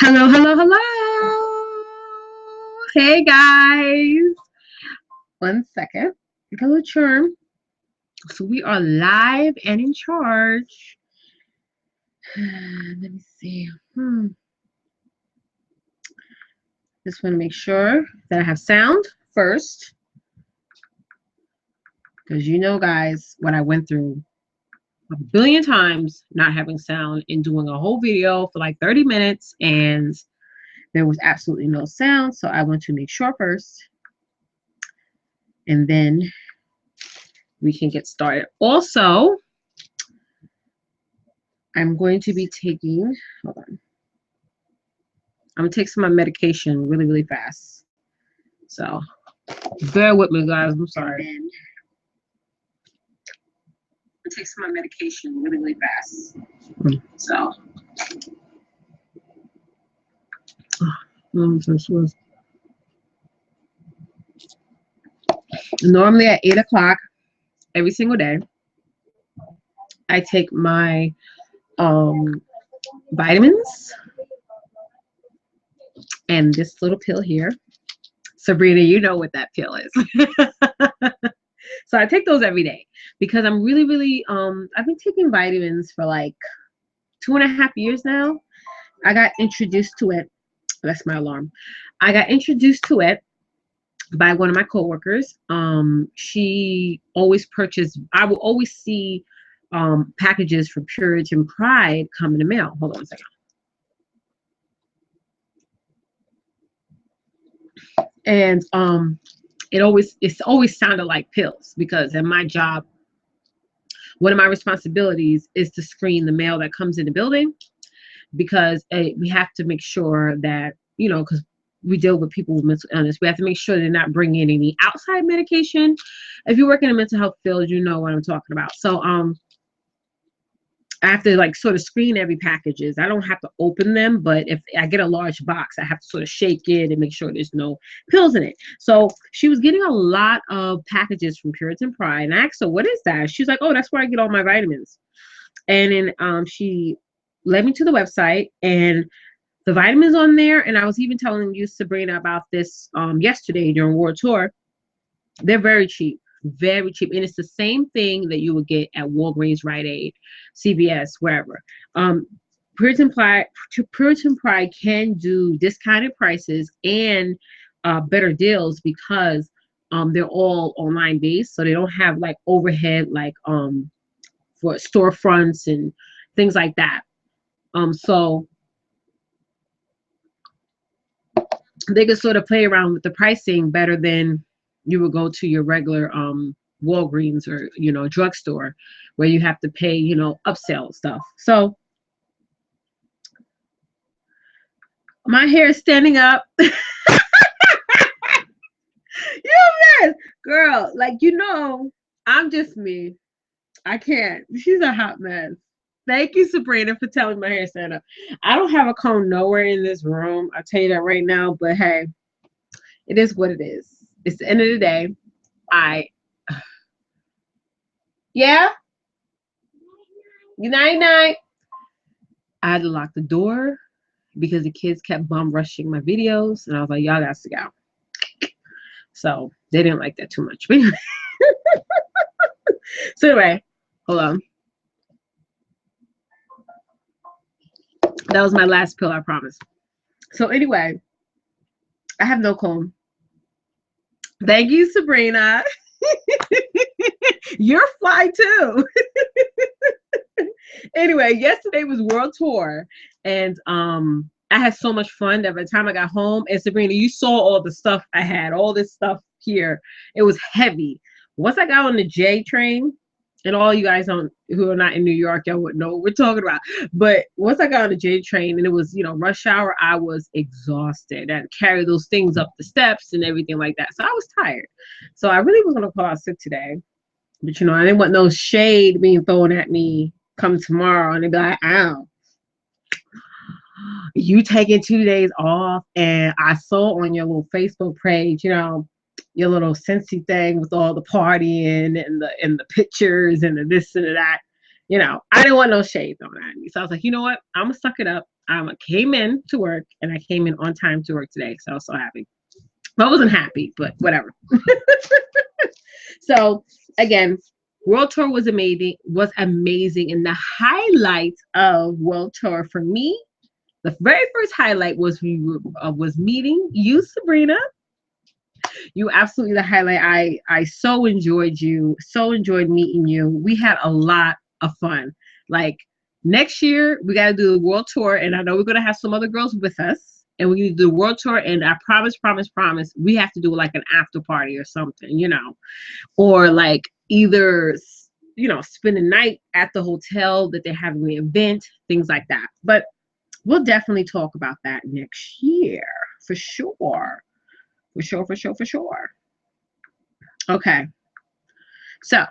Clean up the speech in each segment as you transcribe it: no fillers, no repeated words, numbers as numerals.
Hello, hello, hello. Hey guys. 1 second. Got a little charm. So we are live and in charge. Let me see. Just want to make sure that I have sound first. Because you know, guys, what I went through a billion times not having sound and doing a whole video for like 30 minutes and there was absolutely no sound. So I want to make sure first. And then we can get started. Also, I'm going to be taking, hold on. I'm going to take some of my medication really, really fast. So bear with me, guys. I'm sorry. I'm going to take some of my medication really, really fast. So. Normally at 8 o'clock every single day, I take my vitamins and this little pill here. Sabrina, you know what that pill is. So I take those every day because I'm really, really, I've been taking vitamins for like 2.5 years now. I got introduced to it. That's my alarm. I got introduced to it by one of my coworkers. She always purchased, I will always see packages for Puritan Pride come in the mail. Hold on a second. And it's always sounded like pills because in my job, one of my responsibilities is to screen the mail that comes in the building because we have to make sure that, you know, because we deal with people with mental illness, we have to make sure they're not bringing in any outside medication. If you work in a mental health field, you know what I'm talking about. So I have to like sort of screen every packages. I don't have to open them, but if I get a large box, I have to sort of shake it and make sure there's no pills in it. So she was getting a lot of packages from Puritan Pride, and I asked her, "What is that?" She's like, "Oh, that's where I get all my vitamins." And then she led me to the website, and the vitamins on there. And I was even telling you, Sabrina, about this yesterday during World Tour. They're very cheap. Very cheap, and it's the same thing that you would get at Walgreens, Rite Aid, CVS, wherever. Puritan Pride can do discounted prices and better deals because they're all online based, so they don't have like overhead like for storefronts and things like that. So they can sort of play around with the pricing better than you would go to your regular Walgreens or, you know, drugstore where you have to pay, you know, upsell stuff. So my hair is standing up. You mess, girl. Like, you know, I'm just me. I can't. She's a hot mess. Thank you, Sabrina, for telling my hair to stand up. I don't have a comb nowhere in this room. I'll tell you that right now. But hey, it is what it is. It's the end of the day. Yeah? Good night, night. I had to lock the door because the kids kept bum rushing my videos. And I was like, y'all got to go. So they didn't like that too much. So anyway, hold on. That was my last pill, I promise. So anyway, I have no comb. Thank you, Sabrina. You're fly too. Anyway, yesterday was World Tour, and I had so much fun that by the time I got home, and Sabrina, you saw all the stuff I had, all this stuff here. It was heavy. Once I got on the J train, and all you guys who are not in New York, y'all wouldn't know what we're talking about. But once I got on the J train and it was, you know, rush hour, I was exhausted. I had to carry those things up the steps and everything like that. So I was tired. So I really was going to call out sick today. But, you know, I didn't want no shade being thrown at me come tomorrow. And they'd be like, ow, you taking 2 days off. And I saw on your little Facebook page, you know, your little Scentsy thing with all the partying and the pictures and the this and the that. You know, I didn't want no shade thrown at me. So I was like, you know what? I'm gonna suck it up. I came in to work and I came in on time to work today. So I was so happy. I wasn't happy, but whatever. So again, World Tour was amazing. And the highlight of World Tour for me, the very first highlight was was meeting you, Sabrina. You absolutely the highlight. I so enjoyed you. So enjoyed meeting you. We had a lot of fun. Like next year, we got to do the world tour, and I know we're gonna have some other girls with us, and we need to do the world tour. And I promise, we have to do like an after party or something, you know, or like either spend the night at the hotel that they're having the event, things like that. But we'll definitely talk about that next year for sure. For sure. Okay. So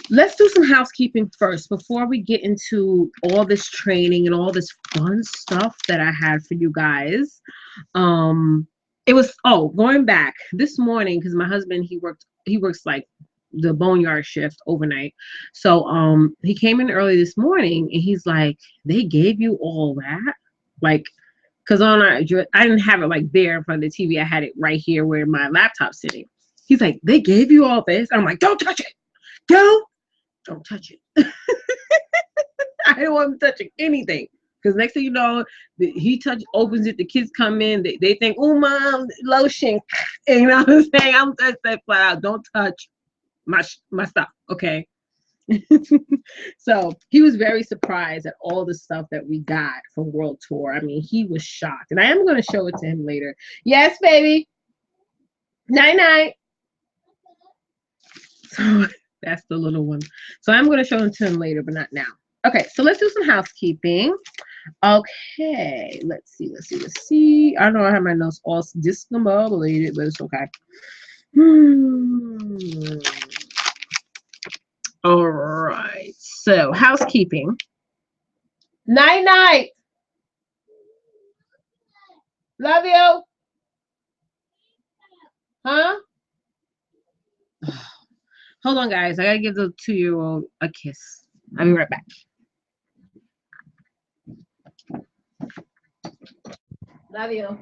let's do some housekeeping first before we get into all this training and all this fun stuff that I had for you guys. It was going back this morning because my husband he works like the boneyard shift overnight. So he came in early this morning and he's like, they gave you all that? Like, because I didn't have it like there in front of the TV. I had it right here where my laptop's sitting. He's like, they gave you all this? I'm like, don't touch it. Don't touch it. I don't want him touching anything. Because next thing you know, opens it, the kids come in, they think, oh, mom, lotion. And you know what I'm saying? I'm just that flat out, don't touch my stuff, okay? So he was very surprised at all the stuff that we got from World Tour. I mean, he was shocked. And I am going to show it to him later. Yes, baby. Night. So that's the little one. So I'm going to show it to him later, but not now. Okay, so let's do some housekeeping. Okay, let's see. I know I have my notes all discombobulated, but it's okay. All right, so housekeeping. Night. Love you. Huh? Hold on, guys. I gotta give the 2-year-old a kiss. I'll be right back. Love you.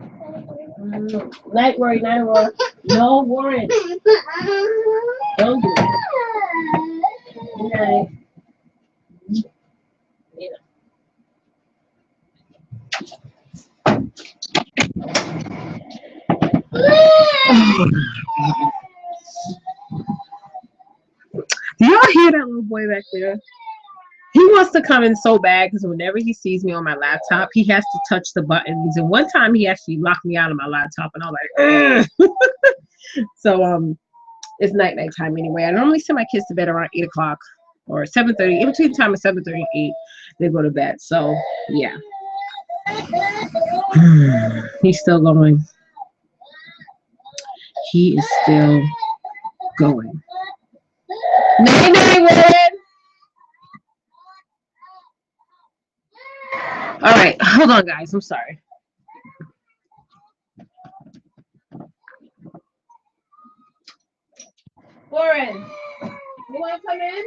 Night, Rory. No, Warren. Don't do it. Good night. Do y'all hear that little boy back there? He wants to come in so bad because whenever he sees me on my laptop, he has to touch the buttons. And one time he actually locked me out of my laptop, and I was like, so it's night time anyway. I normally send my kids to bed around 8 o'clock or 7:30. In between the time of 7:30 and 8, they go to bed. So yeah, he's still going. He is still going. Night, Warren. All right, hold on, guys. I'm sorry. Warren, you want to come in?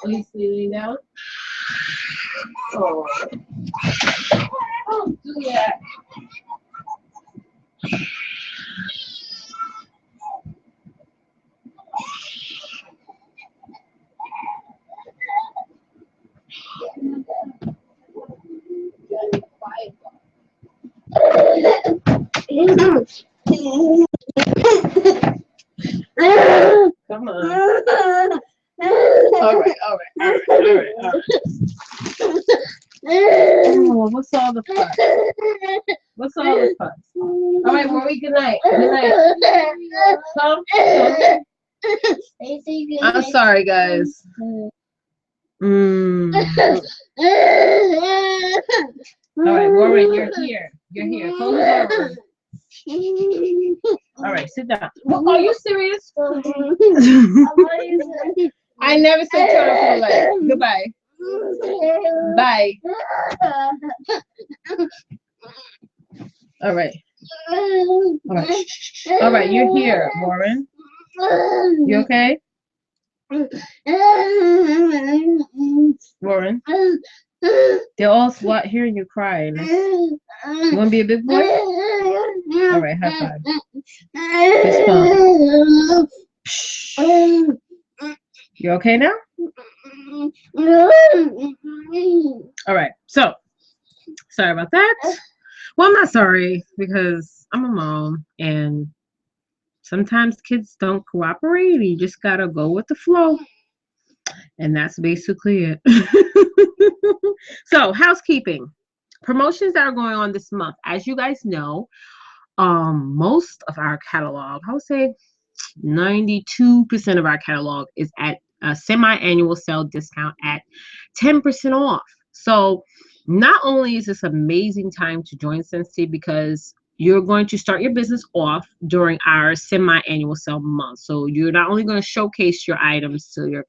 Oh, he's sleeping down? Oh. Don't do that. Come on. All right. Oh, what's all the fuss? All right, Rory, good night. Come. I'm sorry, guys. All right, Warren, you're here. Close the door. All right, sit down. Well, are you serious? I never said turn off your light. Goodbye. Bye. All right. All right. All right, you're here, Warren. You okay? Warren? They're all SWAT hearing you crying. You want to be a big boy? All right, high five. Fist pump. You okay now? All right, so sorry about that. Well, I'm not sorry because I'm a mom and sometimes kids don't cooperate. You just gotta go with the flow. And that's basically it. So, housekeeping. Promotions that are going on this month. As you guys know, most of our catalog, I would say 92% of our catalog is at a semi-annual sale discount at 10% off. So not only is this amazing time to join Scentsy because you're going to start your business off during our semi-annual sale month. So you're not only going to showcase your items to your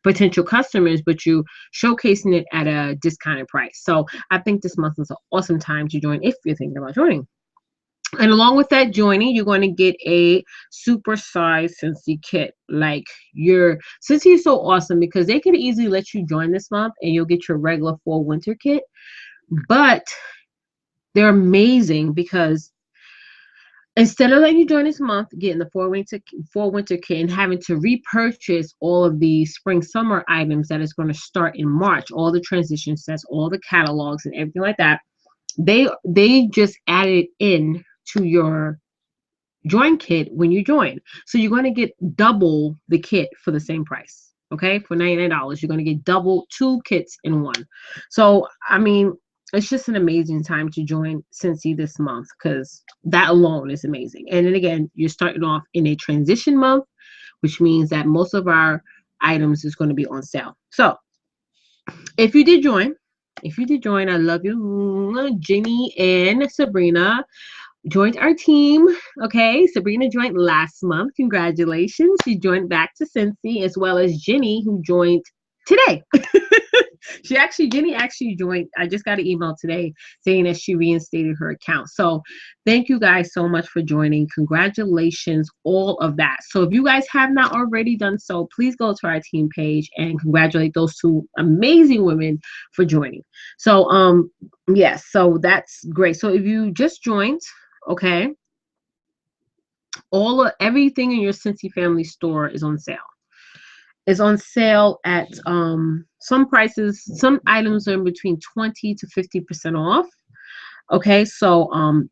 potential customers, but you showcasing it at a discounted price. So I think this month is an awesome time to join if you're thinking about joining. And along with that joining, you're going to get a super size Scentsy kit. Like Scentsy is so awesome because they can easily let you join this month and you'll get your regular fall winter kit. But they're amazing because instead of letting you join this month, getting the fall winter kit and having to repurchase all of the spring summer items that is going to start in March, all the transition sets, all the catalogs and everything like that, they just added in to your join kit when you join. So you're going to get double the kit for the same price. Okay, for $99, you're going to get double 2 kits in one. So I mean, it's just an amazing time to join Scentsy this month because that alone is amazing. And then again, you're starting off in a transition month, which means that most of our items is going to be on sale. So if you did join, I love you. Jenny and Sabrina joined our team. Okay, Sabrina joined last month. Congratulations. She joined back to Scentsy, as well as Jenny, who joined today. Jenny actually joined. I just got an email today saying that she reinstated her account. So thank you guys so much for joining. Congratulations, all of that. So if you guys have not already done so, please go to our team page and congratulate those 2 amazing women for joining. So yes, so that's great. So if you just joined, okay, everything in your Scentsy family store is on sale. It's on sale at some prices. Some items are in between 20 to 50% off. Okay, so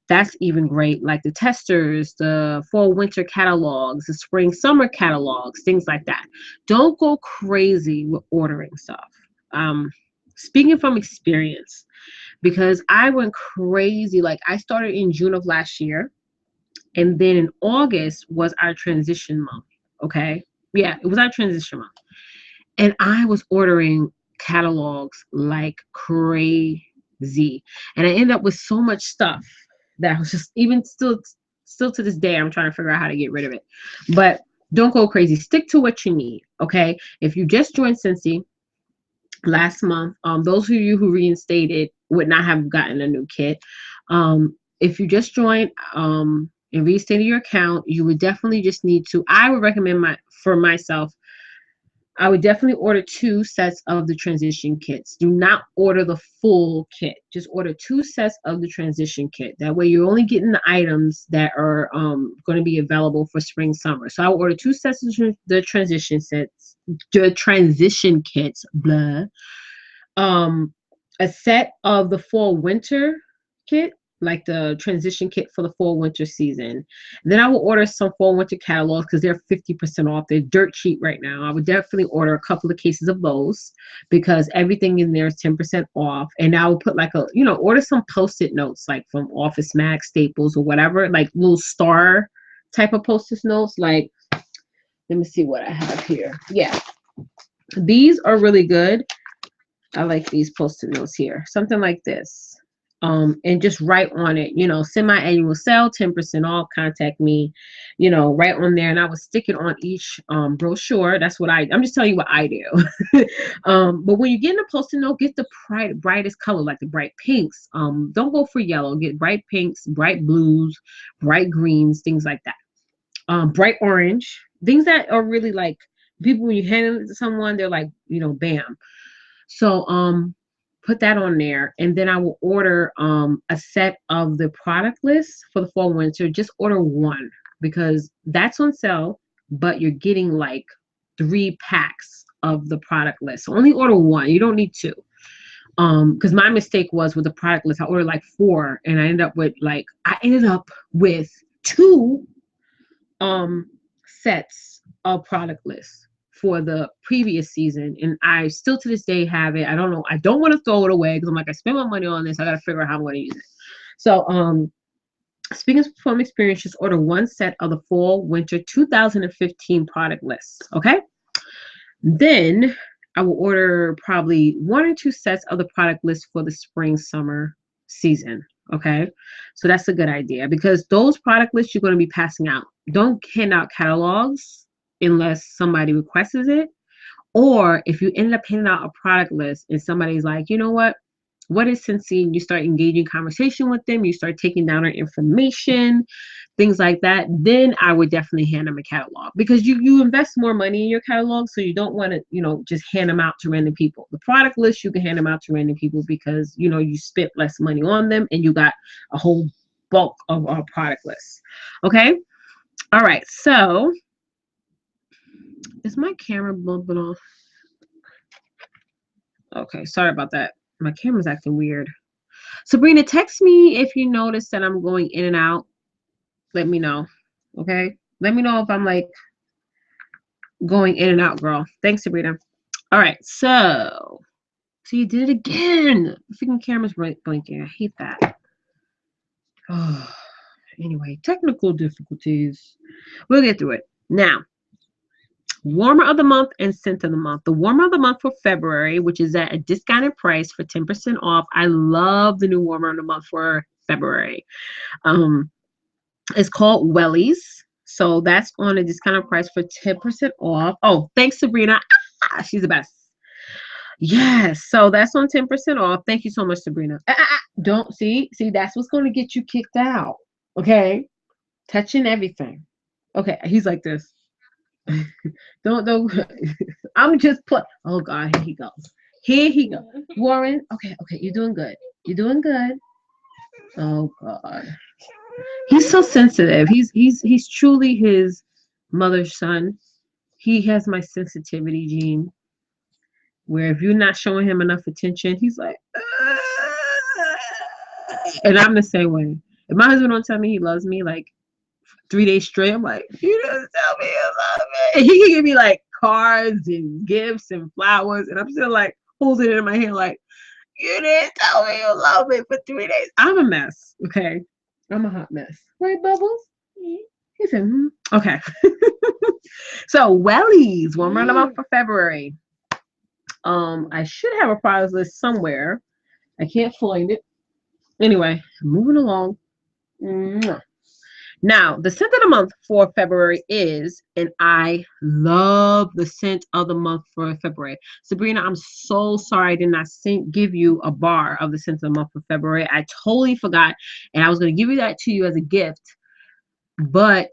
that's even great. Like the testers, the fall winter catalogs, the spring summer catalogs, things like that. Don't go crazy with ordering stuff. Speaking from experience, because I went crazy. Like I started in June of last year. And then in August was our transition month. Okay. Yeah, it was our transition month. And I was ordering catalogs like crazy. And I ended up with so much stuff that I was just even still to this day, I'm trying to figure out how to get rid of it. But don't go crazy. Stick to what you need. Okay. If you just joined Scentsy last month, those of you who reinstated would not have gotten a new kit. If you just joined, and reinstated your account, you would definitely just need to, I would recommend for myself, I would definitely order 2 sets of the transition kits. Do not order the full kit. Just order 2 sets of the transition kit. That way you're only getting the items that are going to be available for spring, summer. So I would order 2 sets of the transition kits, blah. A set of the fall winter kit, like the transition kit for the fall winter season. Then I will order some fall winter catalogs because they're 50% off. They're dirt cheap right now. I would definitely order a couple of cases of those because everything in there is 10% off. And I will put like order some post-it notes like from Office Max, Staples, or whatever, like little star type of post-it notes. Like, let me see what I have here. Yeah, these are really good. I like these post-it notes here. Something like this. and just write on it, semi-annual sale, 10% off, contact me, right on there. And I would stick it on each brochure. That's what I'm just telling you what I do. But when you get in a post-it note, get the brightest color, like the bright pinks. Don't go for yellow. Get bright pinks, bright blues, bright greens, things like that. Bright orange, things that are really like people, when you hand it to someone, they're like, bam. So put that on there, and then I will order a set of the product list for the fall winter. Just order one because that's on sale, but you're getting like 3 packs of the product list. So only order one. You don't need two. Because my mistake was with the product list, I ordered like 4, and I ended up with 2 sets of product lists for the previous season, and I still to this day have it. I don't know. I don't want to throw it away because I'm like, I spent my money on this. I got to figure out how I'm going to use it. So, speaking from experience, just order 1 set of the fall winter 2015 product lists. Okay. Then I will order probably 1 or 2 sets of the product list for the spring summer season. Okay. So that's a good idea because those product lists you're going to be passing out. Don't hand out catalogs unless somebody requests it, or if you end up handing out a product list and somebody's like, you know what is Scentsy? And you start engaging conversation with them, you start taking down their information, things like that, then I would definitely hand them a catalog because you invest more money in your catalog, so you don't want to just hand them out to random people. The product list you can hand them out to random people because you spent less money on them and you got a whole bulk of our product lists. Okay. All right. So is my camera bumping off? Okay, sorry about that. My camera's acting weird. Sabrina, text me if you notice that I'm going in and out. Let me know. Okay? Let me know if I'm like going in and out, girl. Thanks, Sabrina. All right, so you did it again. The freaking camera's blinking. I hate that. Oh, anyway, technical difficulties. We'll get through it. Now, warmer of the month and scent of the month. The warmer of the month for February, which is at a discounted price for 10% off. I love the new warmer of the month for February. It's called Wellies. So that's on a discounted price for 10% off. Oh, thanks, Sabrina. She's the best. Yes. So that's on 10% off. Thank you so much, Sabrina. Don't see, that's what's going to get you kicked out. Okay. Touching everything. Okay. He's like this. don't I'm just oh God, here he goes. Warren, okay, you're doing good. Oh God, he's so sensitive. He's truly his mother's son. He has my sensitivity gene, where if you're not showing him enough attention, he's like and I'm the same way. If my husband don't tell me he loves me like 3 days straight, I'm like, you didn't tell me you love me. He can give me like cards and gifts and flowers, and I'm still like holding it in my hand, like, you didn't tell me you love me for 3 days. I'm a mess, okay? I'm a hot mess. Right, Bubbles? He said, okay. So, Wellies, one round about for February. I should have a prize list somewhere. I can't find it. Anyway, moving along. Now, the scent of the month for February is, and I love the scent of the month for February. Sabrina, I'm so sorry I did not give you a bar of the scent of the month for February. I totally forgot, and I was going to give you that to you as a gift. But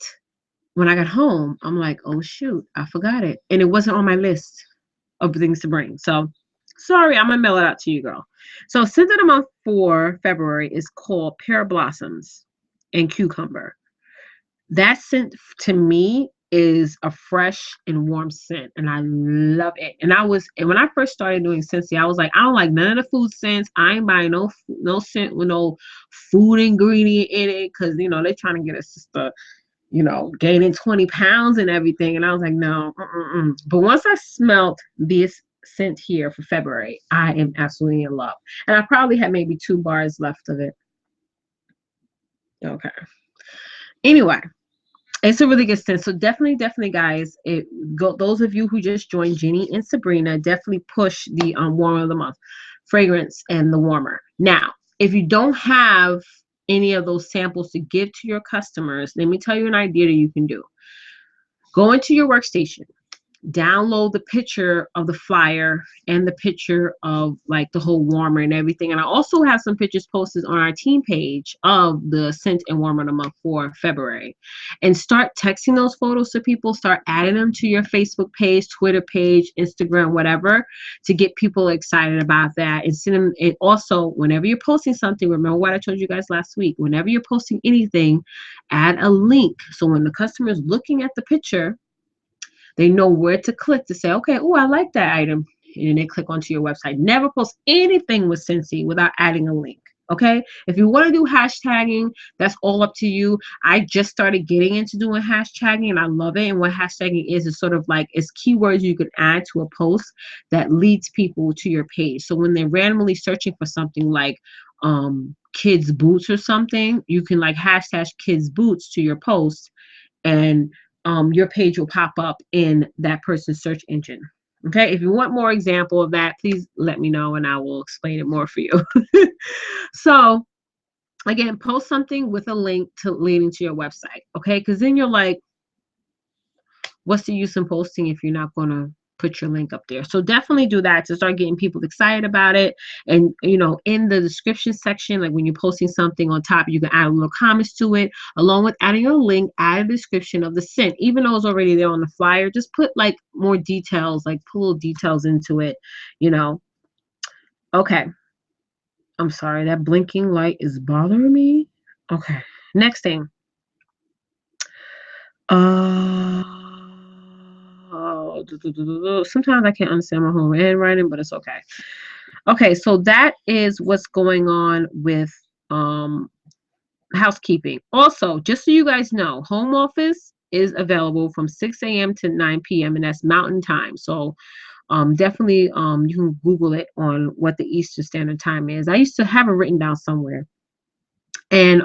when I got home, I'm like, oh, shoot, I forgot it. And it wasn't on my list of things to bring. So, sorry, I'm going to mail it out to you, girl. So, scent of the month for February is called Pear Blossoms and Cucumber. That scent to me is a fresh and warm scent, and I love it. And when I first started doing Scentsy, I was like, I don't like none of the food scents. I ain't buying no scent with no food ingredient in it, because they're trying to get us sister, gaining 20 pounds and everything. And I was like, no. But once I smelled this scent here for February, I am absolutely in love. And I probably had maybe 2 bars left of it. Okay. Anyway, it's a really good scent. So definitely, guys, those of you who just joined, Jenny and Sabrina, definitely push the warmer of the month fragrance and the warmer. Now, if you don't have any of those samples to give to your customers, let me tell you an idea that you can do. Go into your workstation, download the picture of the flyer and the picture of like the whole warmer and everything. And I also have some pictures posted on our team page of the scent and warmer of the month for February. And start texting those photos to people, start adding them to your Facebook page, Twitter page, Instagram, whatever, to get people excited about that. And send them. And also, whenever you're posting something, remember what I told you guys last week, whenever you're posting anything, add a link. So when the customer is looking at the picture, they know where to click to say, okay, oh, I like that item. And then they click onto your website. Never post anything with Scentsy without adding a link. Okay. If you want to do hashtagging, that's all up to you. I just started getting into doing hashtagging and I love it. And what hashtagging is sort of like it's keywords you can add to a post that leads people to your page. So when they're randomly searching for something like kids boots or something, you can like hashtag kids boots to your post, and your page will pop up in that person's search engine. Okay, if you want more example of that, please let me know and I will explain it more for you. So again, post something with a link to leading to your website. Okay, because then you're like, what's the use in posting if you're not going to put your link up there? So definitely do that to start getting people excited about it. And in the description section, like when you're posting something on top, you can add little comments to it along with adding your link. Add a description of the scent, even though it's already there on the flyer. Just put like more details, like put little details into it. Okay, I'm sorry, that blinking light is bothering me. Okay, next thing. Sometimes I can't understand my own handwriting, but it's okay. Okay, so that is what's going on with housekeeping. Also, just so you guys know, home office is available from 6 a.m. to 9 p.m. and that's Mountain Time. So definitely you can Google it on what the Eastern Standard Time is. I used to have it written down somewhere. And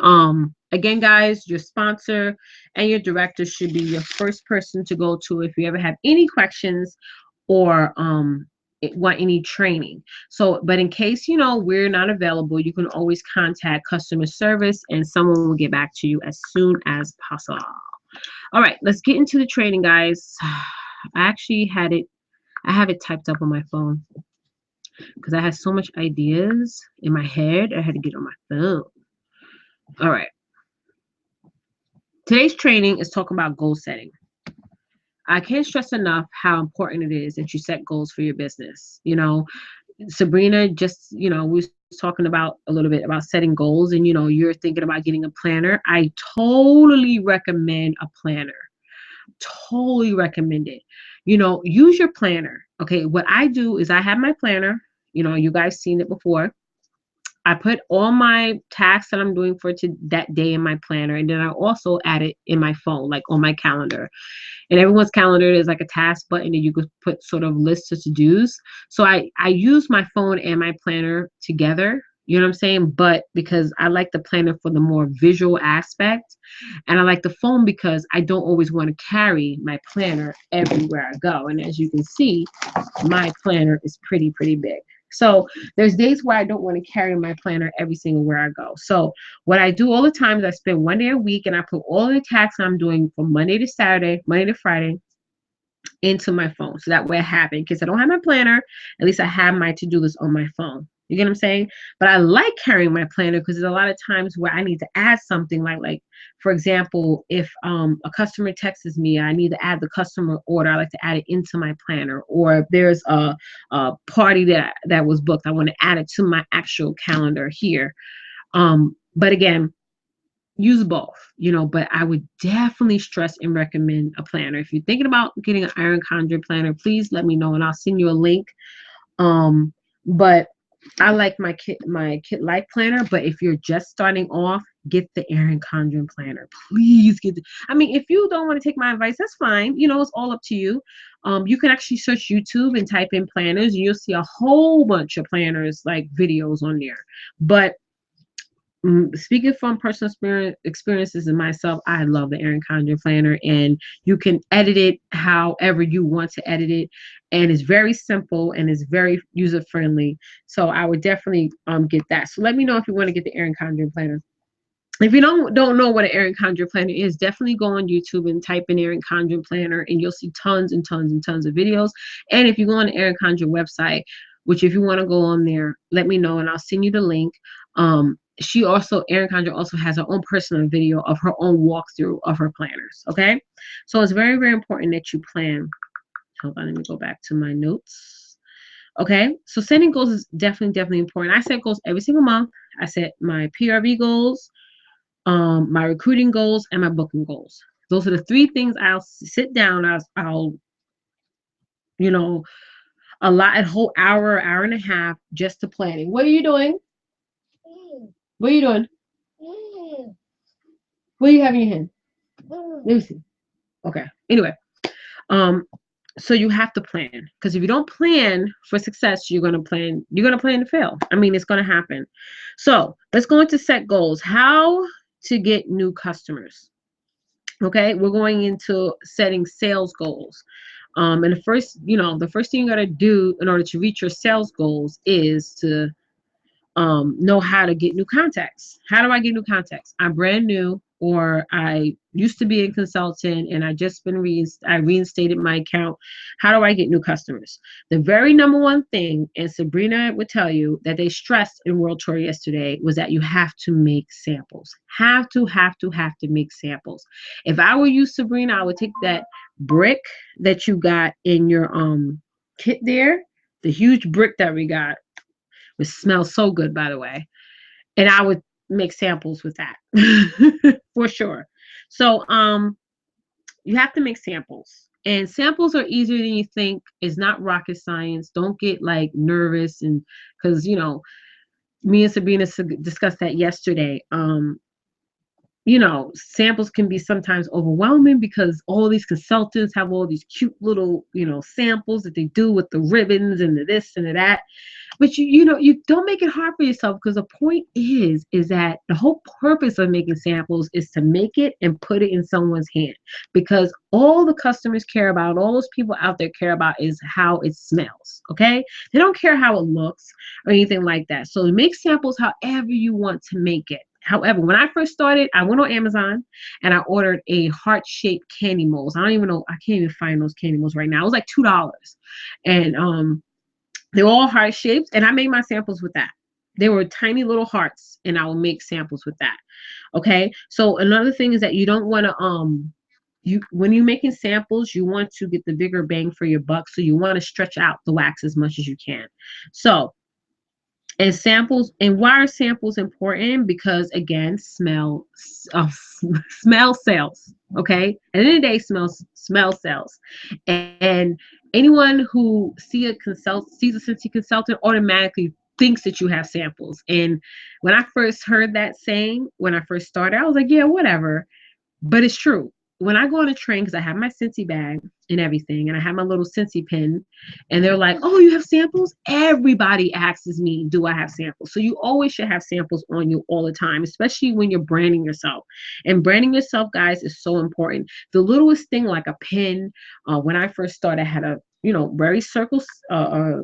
again, guys, your sponsor and your director should be your first person to go to if you ever have any questions or want any training. So, but in case we're not available, you can always contact customer service and someone will get back to you as soon as possible. All right, let's get into the training, guys. I actually I have it typed up on my phone because I had so much ideas in my head. I had to get on my phone. All right. Today's training is talking about goal setting. I can't stress enough how important it is that you set goals for your business. Sabrina just, we was talking about a little bit about setting goals and, you're thinking about getting a planner. I totally recommend a planner. Totally recommend it. Use your planner. Okay. What I do is I have my planner, you guys seen it before. I put all my tasks that I'm doing for that day in my planner, and then I also add it in my phone, like on my calendar. And everyone's calendar is like a task button, and you could put sort of lists of to-dos. So I use my phone and my planner together. You know what I'm saying? But because I like the planner for the more visual aspect, and I like the phone because I don't always want to carry my planner everywhere I go. And as you can see, my planner is pretty big. So there's days where I don't want to carry my planner every single where I go. So what I do all the time is I spend one day a week and I put all the tasks I'm doing from Monday to Saturday, Monday to Friday into my phone. So that way I have it. In case I don't have my planner, at least I have my to-do list on my phone. You get what I'm saying? But I like carrying my planner because there's a lot of times where I need to add something like for example, if a customer texts me, I need to add the customer order. I like to add it into my planner. Or if there's a party that was booked, I want to add it to my actual calendar here. But again, use both, but I would definitely stress and recommend a planner. If you're thinking about getting an iron conjure planner, please let me know and I'll send you a link. But I like my kit life planner, but if you're just starting off, get the Erin Condren planner. Please if you don't want to take my advice, that's fine. It's all up to you. You can actually search YouTube and type in planners and you'll see a whole bunch of planners like videos on there. But Speaking from personal experiences and myself, I love the Erin Condren planner, and you can edit it however you want to edit it, and it's very simple and it's very user friendly. So I would definitely get that. So let me know if you want to get the Erin Condren planner. If you don't know what an Erin Condren planner is, definitely go on YouTube and type in Erin Condren planner, and you'll see tons and tons and tons of videos. And if you go on the Erin Condren website, which if you want to go on there, let me know and I'll send you the link. She also, Erin Condren also has her own personal video of her own walkthrough of her planners. Okay, so it's very very important that you plan. Hold on, let me go back to my notes. Okay, so setting goals is definitely important. I set goals every single month. I set my PRV goals, my recruiting goals, and my booking goals. Those are the three things I'll sit down. I'll you know, allot a whole hour, hour and a half just to planning. What are you doing? What are you doing? What are you having in your hand? Let me see. Okay. Anyway, um, so you have to plan, because if you don't plan for success, you're gonna plan to fail. I mean, it's gonna happen. So let's go into set goals. How to get new customers. Okay, we're going into setting sales goals. And the first thing you gotta do in order to reach your sales goals is to know how to get new contacts. How do I get new contacts? I'm brand new, or I used to be a consultant and I reinstated my account. How do I get new customers? The very number one thing, and Sabrina would tell you that they stressed in World Tour yesterday, was that you have to make samples. Have to make samples. If I were you, Sabrina, I would take that brick that you got in your kit there, the huge brick that we got, which smells so good, by the way. And I would make samples with that for sure. So you have to make samples. And samples are easier than you think. It's not rocket science. Don't get like nervous, and because me and Sabrina discussed that yesterday. Samples can be sometimes overwhelming because all these consultants have all these cute little, samples that they do with the ribbons and the this and the that. But you don't make it hard for yourself, because the point is that the whole purpose of making samples is to make it and put it in someone's hand, because all the customers care about, all those people out there care about, is how it smells. Okay, they don't care how it looks or anything like that. So make samples however you want to make it. However, when I first started, I went on Amazon and I ordered a heart-shaped candy molds. I don't even know, I can't even find those candy molds right now. It was like $2. And they're all heart shaped, and I made my samples with that. They were tiny little hearts, and I will make samples with that. Okay. So another thing is that you don't want to when you're making samples, you want to get the bigger bang for your buck. So you want to stretch out the wax as much as you can. So, and samples, and why are samples important? Because again, smell sells. Okay, at the end of the day, smell sells. And anyone who sees a Scentsy consultant automatically thinks that you have samples. And when I first heard that saying, when I first started, I was like, yeah, whatever. But it's true. When I go on a train, because I have my Scentsy bag and everything, and I have my little Scentsy pin, and they're like, oh, you have samples? Everybody asks me, do I have samples? So you always should have samples on you all the time, especially when you're branding yourself. And branding yourself, guys, is so important. The littlest thing, like a pin, when I first started, I had a very circle, a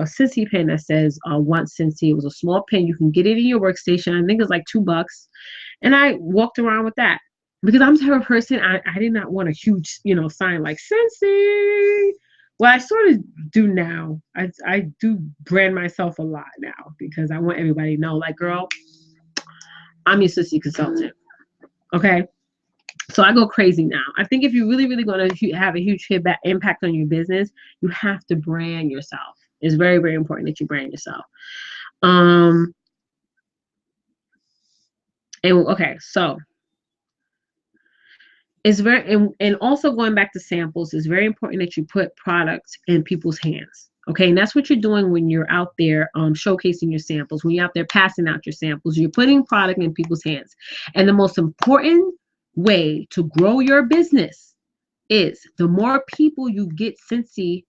Scentsy pin that says "Want Scentsy." It was a small pin. You can get it in your workstation. I think it's like $2, and I walked around with that, because I'm the type of person, I did not want a huge sign like Scentsy. Well, I sort of do now. I do brand myself a lot now, because I want everybody to know, like, girl, I'm your Scentsy consultant. Okay. So I go crazy now. I think if you're really, really going to have a huge impact on your business, you have to brand yourself. It's very, very important that you brand yourself. And okay, so it's and also going back to samples, it's very important that you put products in people's hands. Okay, and that's what you're doing when you're out there showcasing your samples. When you're out there passing out your samples, you're putting product in people's hands. And the most important way to grow your business is the more people you get Scentsy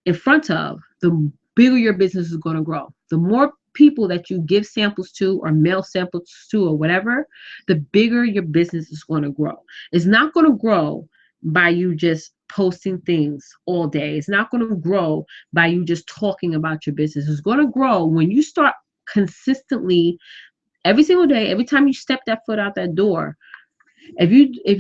in front of, the bigger your business is going to grow. The more people that you give samples to or mail samples to or whatever, the bigger your business is going to grow. It's not going to grow by you just posting things all day. It's not going to grow by you just talking about your business. It's going to grow when you start consistently every single day, every time you step that foot out that door. If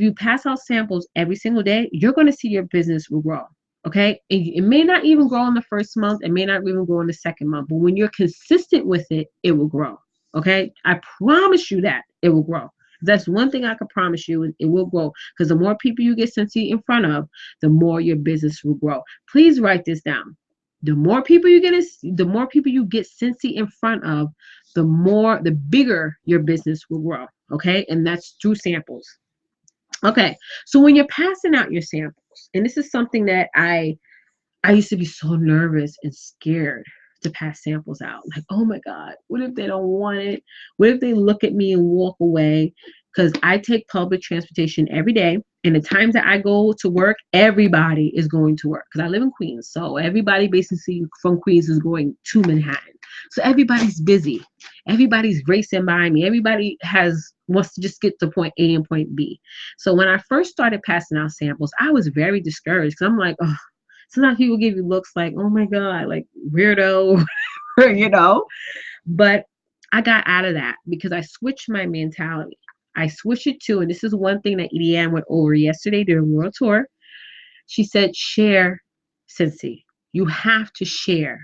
you pass out samples every single day, you're going to see your business will grow. Okay, it may not even grow in the first month, it may not even grow in the second month, but when you're consistent with it, it will grow. Okay, I promise you that it will grow. That's one thing I can promise you, it will grow, because the more people you get Scentsy in front of, the more your business will grow. Please write this down. The more people you get, the more people you get Scentsy in front of, the bigger your business will grow. Okay, and that's through samples. Okay, so when you're passing out your samples, and this is something that I used to be so nervous and scared to pass samples out. Like, oh my God, what if they don't want it? What if they look at me and walk away? Because I take public transportation every day. And the times that I go to work, everybody is going to work because I live in Queens. So everybody basically from Queens is going to Manhattan. So everybody's busy. Everybody's racing by me. Everybody wants to just get to point A and point B. So when I first started passing out samples, I was very discouraged because I'm like, oh, sometimes people give you looks like, oh my God, like weirdo, you know. But I got out of that because I switched my mentality. I switched it to, and this is one thing that Ediane went over yesterday during World Tour. She said, share Scentsy. You have to share.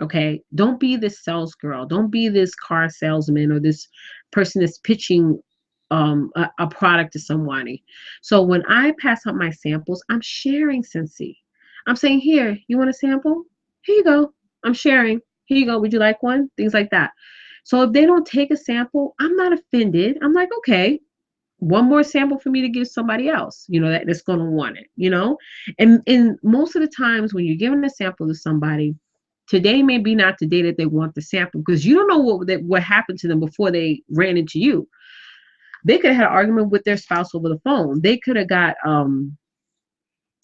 Okay. Don't be this sales girl. Don't be this car salesman or this person that's pitching a product to somebody. So when I pass out my samples, I'm sharing Scentsy. I'm saying, here, you want a sample? Here you go. I'm sharing. Here you go. Would you like one? Things like that. So if they don't take a sample, I'm not offended. I'm like, okay, one more sample for me to give somebody else, that's going to want it, and most of the times when you're giving a sample to somebody, today may be not the day that they want the sample, because you don't know what happened to them before they ran into you. They could have had an argument with their spouse over the phone. They could have got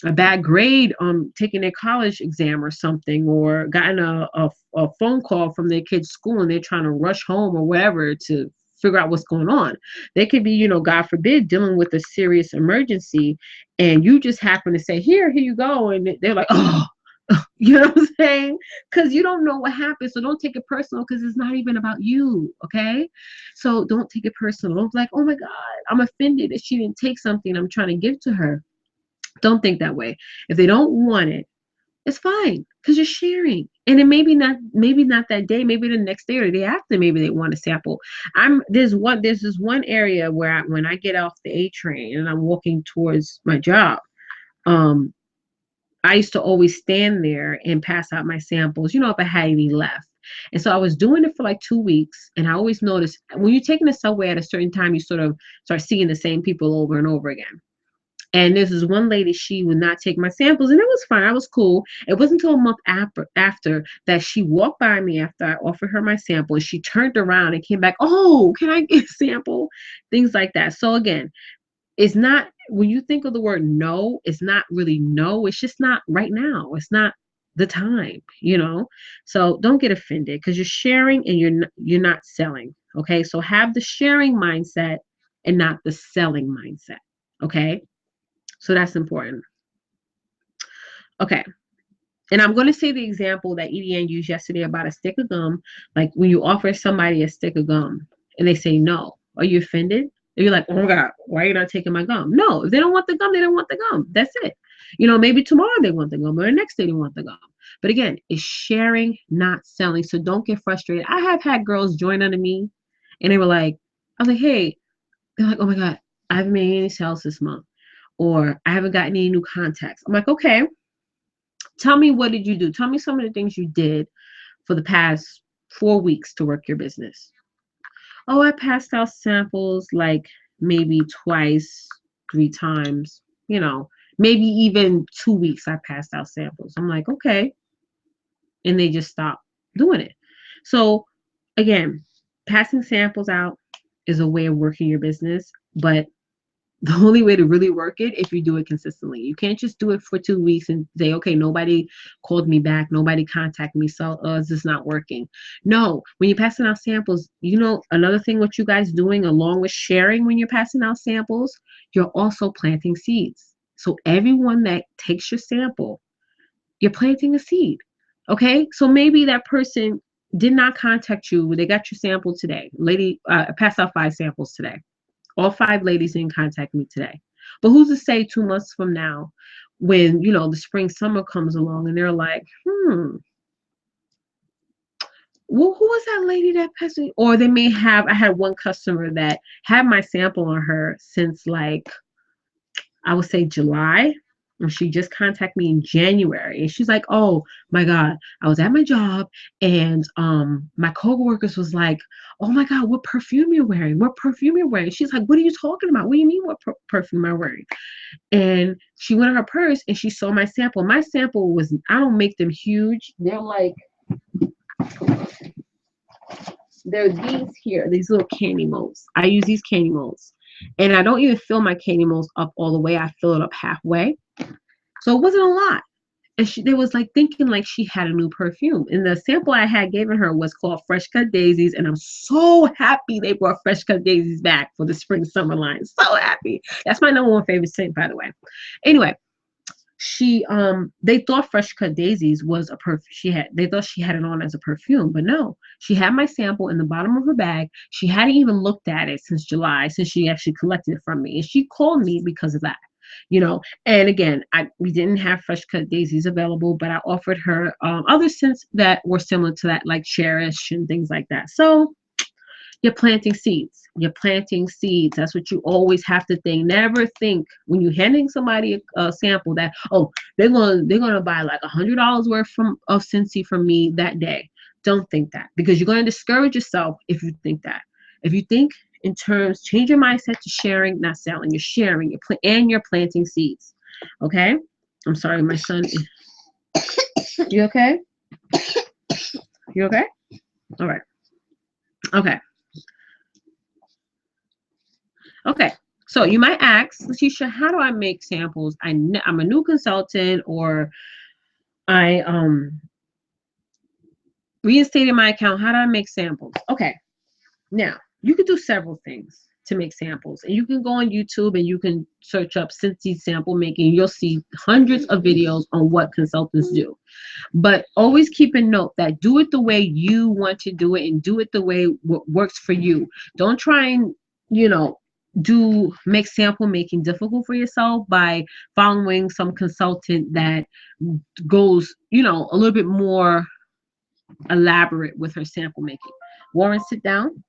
a bad grade on taking their college exam or something, or gotten a phone call from their kid's school and they're trying to rush home or whatever to figure out what's going on. They could be, God forbid, dealing with a serious emergency, and you just happen to say, here you go. And they're like, oh, you know what I'm saying? Because you don't know what happened. So don't take it personal, because it's not even about you. Okay. So don't take it personal. Don't be like, oh my God, I'm offended that she didn't take something I'm trying to give to her. Don't think that way. If they don't want it, it's fine, because you're sharing. And it maybe not that day, maybe the next day or the day after, maybe they want a sample. There's this one area where when I get off the A train and I'm walking towards my job, um, I used to always stand there and pass out my samples, if I had any left. And so I was doing it for like 2 weeks. And I always noticed when you're taking the subway at a certain time, you sort of start seeing the same people over and over again. And this is one lady, she would not take my samples, and it was fine. I was cool. It wasn't until a month after that she walked by me after I offered her my sample, and she turned around and came back, oh, can I get a sample? Things like that. So again, it's not, when you think of the word no, it's not really no. It's just not right now. It's not the time. So don't get offended, because you're sharing and you're not selling. Okay. So have the sharing mindset and not the selling mindset. Okay. So that's important. Okay. And I'm going to say the example that Ediane used yesterday about a stick of gum. Like when you offer somebody a stick of gum and they say no, are you offended? And you're like, oh my God, why are you not taking my gum? No, if they don't want the gum, they don't want the gum. That's it. Maybe tomorrow they want the gum, or the next day they want the gum. But again, it's sharing, not selling. So don't get frustrated. I have had girls join under me and they were like, I was like, hey, they're like, oh my God, I haven't made any sales this month, or I haven't gotten any new contacts. I'm like, okay, tell me, what did you do? Tell me some of the things you did for the past 4 weeks to work your business. Oh, I passed out samples like maybe twice, 3 times, maybe even 2 weeks I passed out samples. I'm like, okay. And they just stopped doing it. So again, passing samples out is a way of working your business, but The only way to really work it if you do it consistently. You can't just do it for 2 weeks and say, okay, nobody called me back, nobody contacted me, so is this not working? No, when you're passing out samples, another thing what you guys doing along with sharing when you're passing out samples, you're also planting seeds. So everyone that takes your sample, you're planting a seed. Okay, so maybe that person did not contact you. They got your sample today. Lady, passed out 5 samples today. All 5 ladies didn't contact me today. But who's to say 2 months from now, when the spring summer comes along and they're like, well, who was that lady that passed me? Or they may have, I had one customer that had my sample on her since, like, I would say July. And she just contacted me in January. And she's like, oh my God, I was at my job and my coworkers was like, oh my God, what perfume you're wearing? What perfume you're wearing? She's like, what are you talking about? What do you mean what perfume I'm wearing? And she went in her purse and she saw my sample. My sample was, I don't make them huge. They're these here, these little candy molds. I use these candy molds. And I don't even fill my candy molds up all the way. I fill it up halfway. So it wasn't a lot. And they was like thinking like she had a new perfume. And the sample I had given her was called Fresh Cut Daisies. And I'm so happy they brought Fresh Cut Daisies back for the spring summer line. So happy. That's my #1 favorite scent, by the way. Anyway, they thought Fresh Cut Daisies was a perfume. They thought she had it on as a perfume, but no, she had my sample in the bottom of her bag. She hadn't even looked at it since July, since she actually collected it from me, and she called me because of that. And again, we didn't have Fresh Cut Daisies available, but I offered her other scents that were similar to that, like Cherish and things like that. So you're planting seeds. You're planting seeds. That's what you always have to think. Never think when you're handing somebody a sample that, oh, they're gonna buy like $100 worth of Scentsy from me that day. Don't think that, because you're going to discourage yourself if you think that. If you think in terms, change your mindset to sharing, not selling. You're sharing. And you're planting seeds. Okay. I'm sorry, my son. You okay? You okay? All right. Okay. Okay, so you might ask, Letitia, how do I make samples? I'm a new consultant, or I reinstated my account. How do I make samples? Okay, now you can do several things to make samples, and you can go on YouTube and you can search up Scentsy sample making. You'll see hundreds of videos on what consultants do. But always keep in note that do it the way you want to do it, and do it the way what works for you. Don't try and make sample making difficult for yourself by following some consultant that goes a little bit more elaborate with her sample making. Warren, sit down.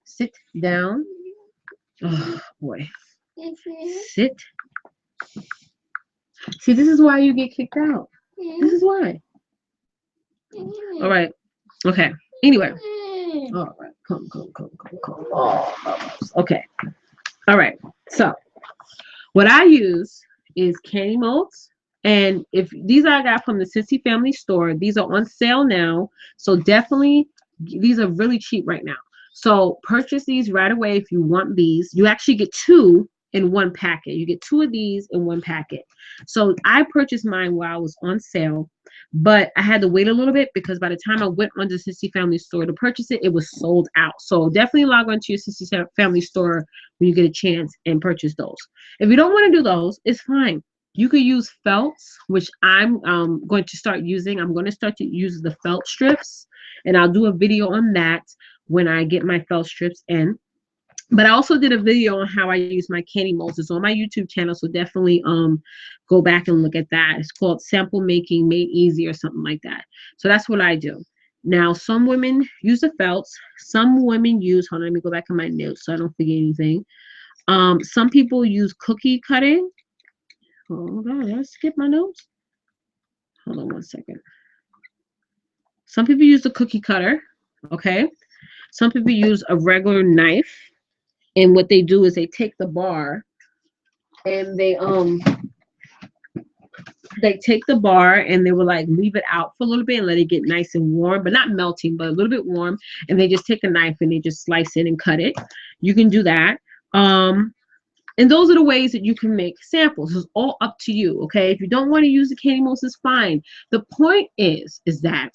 Oh boy, sit. See, this is why you get kicked out. This is why. All right. Okay. Anyway. All right. Come. Oh, okay. All right. So what I use is candy molds. And if these I got from the Scentsy Family Store, these are on sale now. So definitely, these are really cheap right now. So purchase these right away if you want these. You actually get 2 in one packet. You get 2 of these in one packet. So I purchased mine while I was on sale, but I had to wait a little bit because by the time I went on the Scentsy Family Store to purchase it, it was sold out. So definitely log on to your Scentsy Family Store when you get a chance and purchase those. If you don't want to do those, it's fine. You could use felts, which I'm going to start using. I'm going to start to use the felt strips, and I'll do a video on that when I get my felt strips in. But I also did a video on how I use my candy molds. It's on my YouTube channel, so definitely go back and look at that. It's called Sample Making Made Easy or something like that. So that's what I do. Now, some women use the felts. Some women use, hold on, let me go back in my notes so I don't forget anything. Some people use cookie cutting. Hold on, did I skip my notes? Hold on one second. Some people use the cookie cutter, okay? Some people use a regular knife. And what they do is they take the bar and they take the bar and they will like leave it out for a little bit and let it get nice and warm, but not melting, but a little bit warm. And they just take a knife and they just slice it and cut it. You can do that. And those are the ways that you can make samples. It's all up to you, okay? If you don't want to use the candy mousse, it's fine. The point is that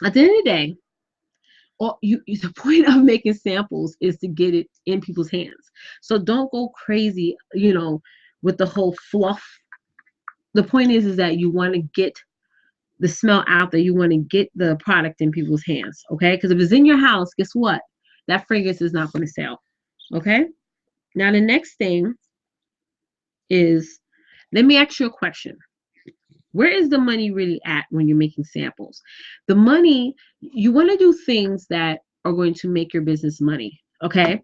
at the end of the day, the point of making samples is to get it in people's hands. So don't go crazy, with the whole fluff. The point is that you want to get the smell out there. You want to get the product in people's hands, okay? Because if it's in your house, guess what? That fragrance is not going to sell, okay? Now, the next thing is, let me ask you a question. Where is the money really at when you're making samples? The money, you want to do things that are going to make your business money, okay?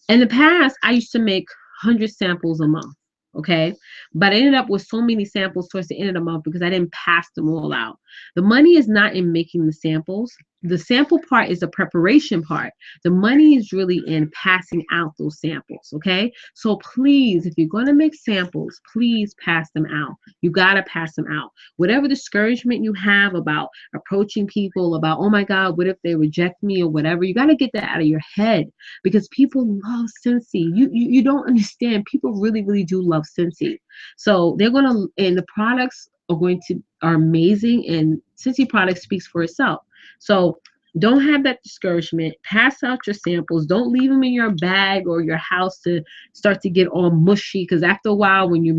In the past, I used to make 100 samples a month, okay? But I ended up with so many samples towards the end of the month because I didn't pass them all out. The money is not in making the samples. The sample part is the preparation part. The money is really in passing out those samples, okay? So please, if you're going to make samples, please pass them out. You got to pass them out. Whatever discouragement you have about approaching people, about, oh my God, what if they reject me or whatever, you got to get that out of your head because people love Scentsy. You don't understand. People really, really do love Scentsy. So they're going to, and the products are amazing, and Scentsy product speaks for itself. So don't have that discouragement. Pass out your samples. Don't leave them in your bag or your house to start to get all mushy. Because after a while, when you're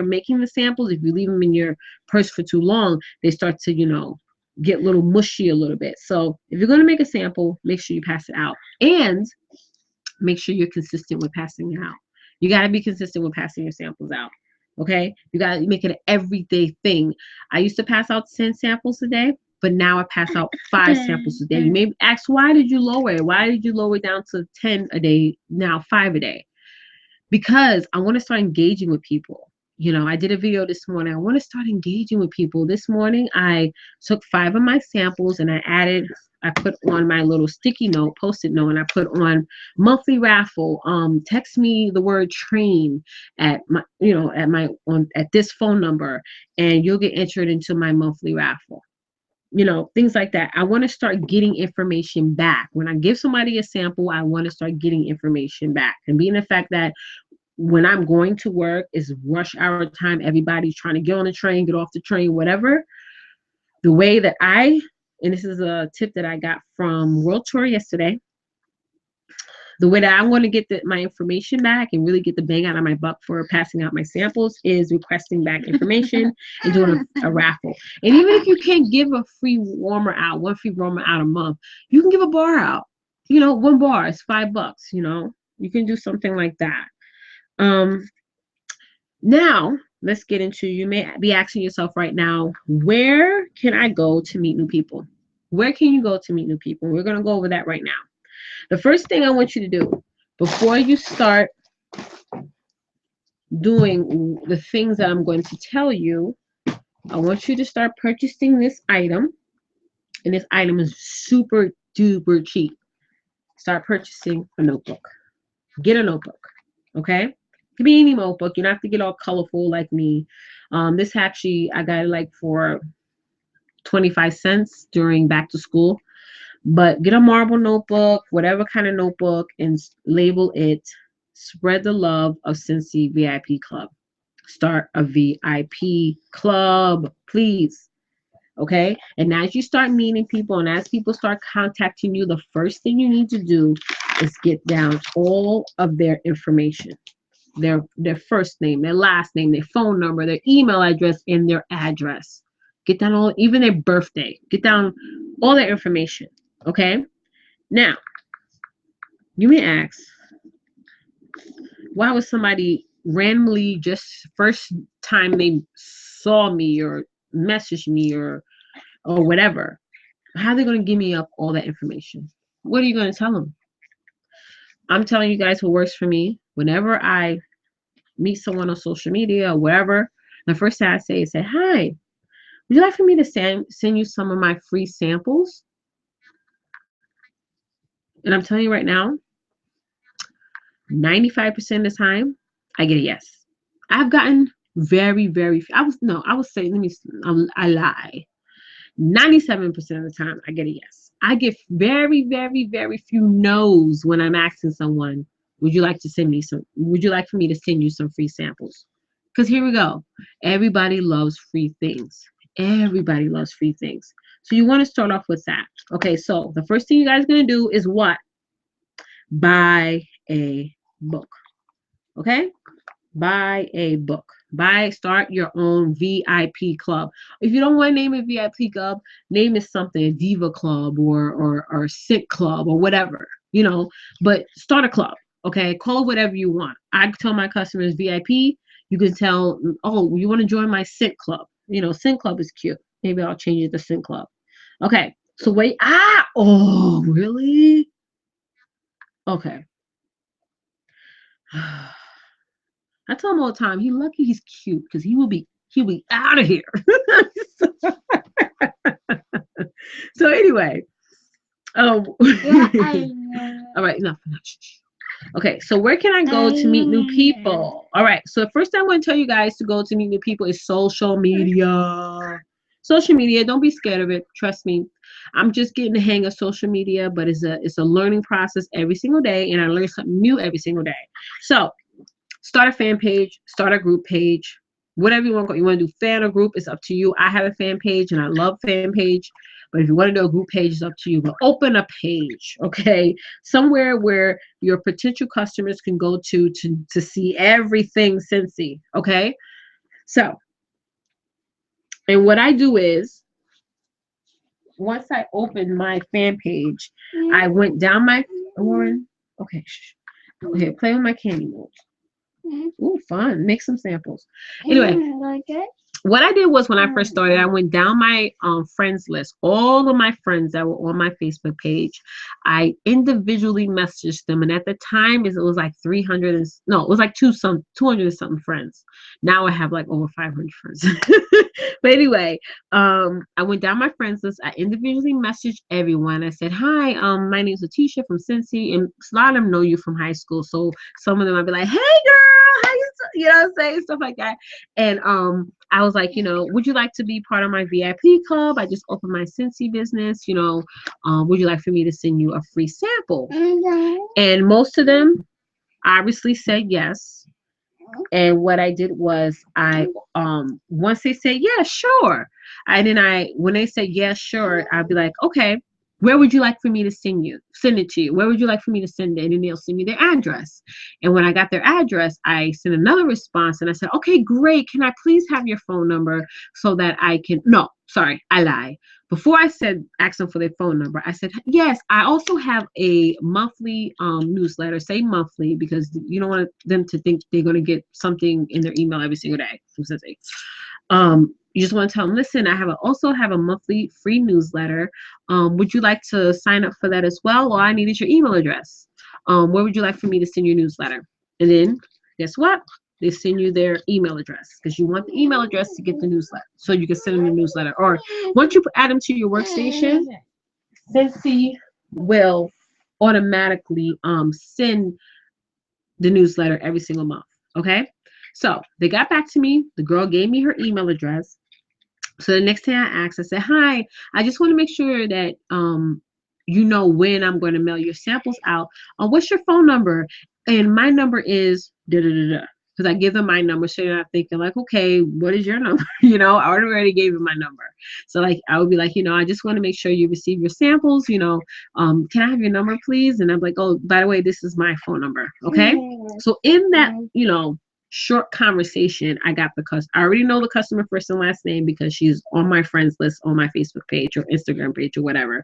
making the samples, if you leave them in your purse for too long, they start to, get a little mushy a little bit. So if you're going to make a sample, make sure you pass it out. And make sure you're consistent with passing it out. You got to be consistent with passing your samples out. Okay? You got to make it an everyday thing. I used to pass out 10 samples a day, but now I pass out 5 samples a day. You may ask, why did you lower it? Why did you lower it down to 10 a day, now 5 a day? Because I want to start engaging with people. I did a video this morning. I want to start engaging with people. This morning, I took 5 of my samples and I put on my little sticky note, post-it note, and I put on monthly raffle. Text me the word train at my, at this phone number, and you'll get entered into my monthly raffle. Things like that. I want to start getting information back. When I give somebody a sample, I want to start getting information back. And being the fact that when I'm going to work, it's rush hour time, everybody's trying to get on the train, get off the train, whatever. The way that and this is a tip that I got from World Tour yesterday, the way that I want to get my information back and really get the bang out of my buck for passing out my samples is requesting back information and doing a raffle. And even if you can't give a free warmer out, one free warmer out a month, you can give a bar out. 1 bar is $5. You can do something like that. Now let's get into, you may be asking yourself right now, where can I go to meet new people? Where can you go to meet new people? We're going to go over that right now. The first thing I want you to do before you start doing the things that I'm going to tell you, I want you to start purchasing this item. And this item is super duper cheap. Start purchasing a notebook. Get a notebook. Okay? It can be any notebook. You don't have to get all colorful like me. This actually, I got it for 25 cents during back to school. But get a marble notebook, whatever kind of notebook, and label it Spread the Love of Scentsy VIP Club. Start a VIP club, please. Okay? And as you start meeting people and as people start contacting you, the first thing you need to do is get down all of their information. Their first name, their last name, their phone number, their email address, and their address. Get down even their birthday. Get down all their information. Okay? Now, you may ask, why would somebody randomly just first time they saw me or messaged me or whatever, how are they going to give me up all that information? What are you going to tell them? I'm telling you guys what works for me. Whenever I meet someone on social media or wherever, the first thing I say is, hi, would you like for me to send you some of my free samples? And I'm telling you right now, 95% of the time, I get a yes. I've gotten very, very, I lie. 97% of the time, I get a yes. I get very, very, very few no's when I'm asking someone, Would you like to send me some? Would you like for me to send you some free samples? Because here we go. Everybody loves free things. Everybody loves free things. So you want to start off with that. Okay, so the first thing you guys are going to do is what? Buy a book. Okay? Buy a book. Start your own VIP club. If you don't want to name it VIP club, name it something, a Diva Club or Sick Club or whatever, but start a club. Okay, call it whatever you want. I tell my customers VIP. You can tell, oh, you want to join my Sick Club. Sick Club is cute. Maybe I'll change it to Sick Club. Okay, so wait. Oh, really? Okay. I tell him all the time, he lucky he's cute because he'll be out of here. So anyway, all right, enough. Okay, so where can I go to meet new people? All right, so the first thing I'm going to tell you guys to go to meet new people is social media. Social media, don't be scared of it. Trust me, I'm just getting the hang of social media, but it's a learning process every single day, and I learn something new every single day. So start a fan page, start a group page, whatever you want. You want to do fan or group, it's up to you. I have a fan page and I love fan page. But if you want to do a group page, it's up to you. But open a page, okay? Somewhere where your potential customers can go to see everything Scentsy, okay? So, and what I do is, once I opened my fan page, I went down my, Lauren, okay, okay, play with my candy molds. Ooh, fun. Make some samples. Anyway, what I did was when I first started, I went down my friends list, all of my friends that were on my Facebook page. I individually messaged them, and at the time it was like 300 and no, it was like 200 and something friends. Now I have like over 500 friends. But anyway, I went down my friends list. I individually messaged everyone. I said, "Hi, my name is Letitia from Scentsy," and a lot of them know you from high school. So some of them I'd be like, "Hey, girl, how you know what I'm saying?" Stuff like that. And I was like, would you like to be part of my VIP club? I just opened my Scentsy business. Would you like for me to send you a free sample? And most of them obviously said yes. And what I did was I once they said yeah, sure. When they said yeah, sure, I'd be like, okay, where would you like for me to send it to you? Where would you like for me to send it? And then they'll send me their address. And when I got their address, I sent another response and I said, okay, great. Can I please have your phone number so that I can, no, sorry, I lie. Before I said ask them for their phone number, I said, yes, I also have a monthly newsletter. Say monthly because you don't want them to think they're going to get something in their email every single day from Scentsy. You just want to tell them, listen, also have a monthly free newsletter. Would you like to sign up for that as well? Or I needed your email address. Where would you like for me to send your newsletter? And then guess what? They send you their email address because you want the email address to get the newsletter. So you can send them the newsletter. Or once you add them to your workstation, Scentsy will automatically send the newsletter every single month. Okay? So they got back to me. The girl gave me her email address. So the next thing I asked, I said, hi, I just want to make sure that you know when I'm going to mail your samples out. What's your phone number? And my number is da da da da. Because I give them my number, so they're not thinking like, okay, what is your number? I already gave them my number. So like, I would be like, I just want to make sure you receive your samples. Can I have your number, please? And I'm like, oh, by the way, this is my phone number. Okay. So in that, short conversation, I already know the customer first and last name because she's on my friends list on my Facebook page or Instagram page or whatever.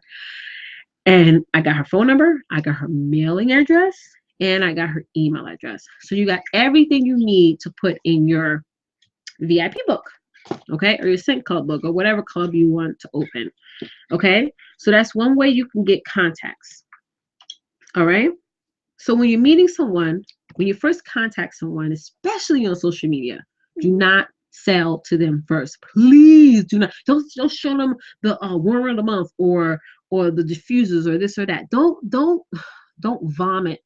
And I got her phone number, I got her mailing address, and I got her email address. So you got everything you need to put in your VIP book, okay, or your Scent Club book or whatever club you want to open, okay? So that's one way you can get contacts, all right? So when you're meeting someone, when you first contact someone, especially on social media, do not sell to them first. Please do not. Don't show them the warmer of the month or the diffusers or this or that. Don't vomit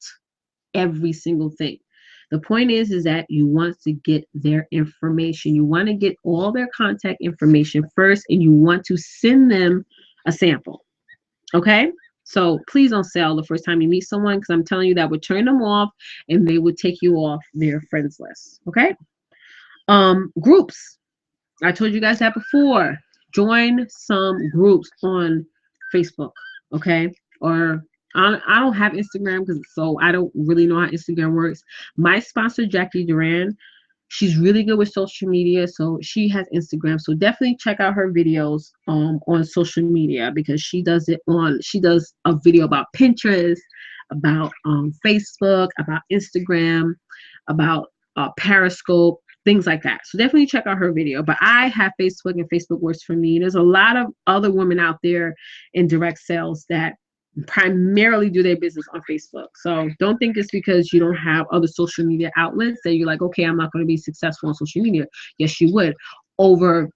every single thing. The point is that you want to get their information. You want to get all their contact information first, and you want to send them a sample. Okay? So please don't sell the first time you meet someone, because I'm telling you that would turn them off and they would take you off their friends list. Okay. Groups. I told you guys that before. Join some groups on Facebook. Okay. Or I don't have Instagram, because so I don't really know how Instagram works. My sponsor, Jackie Duran, she's really good with social media, so she has Instagram. So definitely check out her videos on social media, because she does a video about Pinterest, about Facebook, about Instagram, about Periscope, things like that. So definitely check out her video. But I have Facebook, and Facebook works for me. There's a lot of other women out there in direct sales that primarily do their business on Facebook. So don't think it's because you don't have other social media outlets that you're like, okay, I'm not going to be successful on social media. Yes, you would. Over,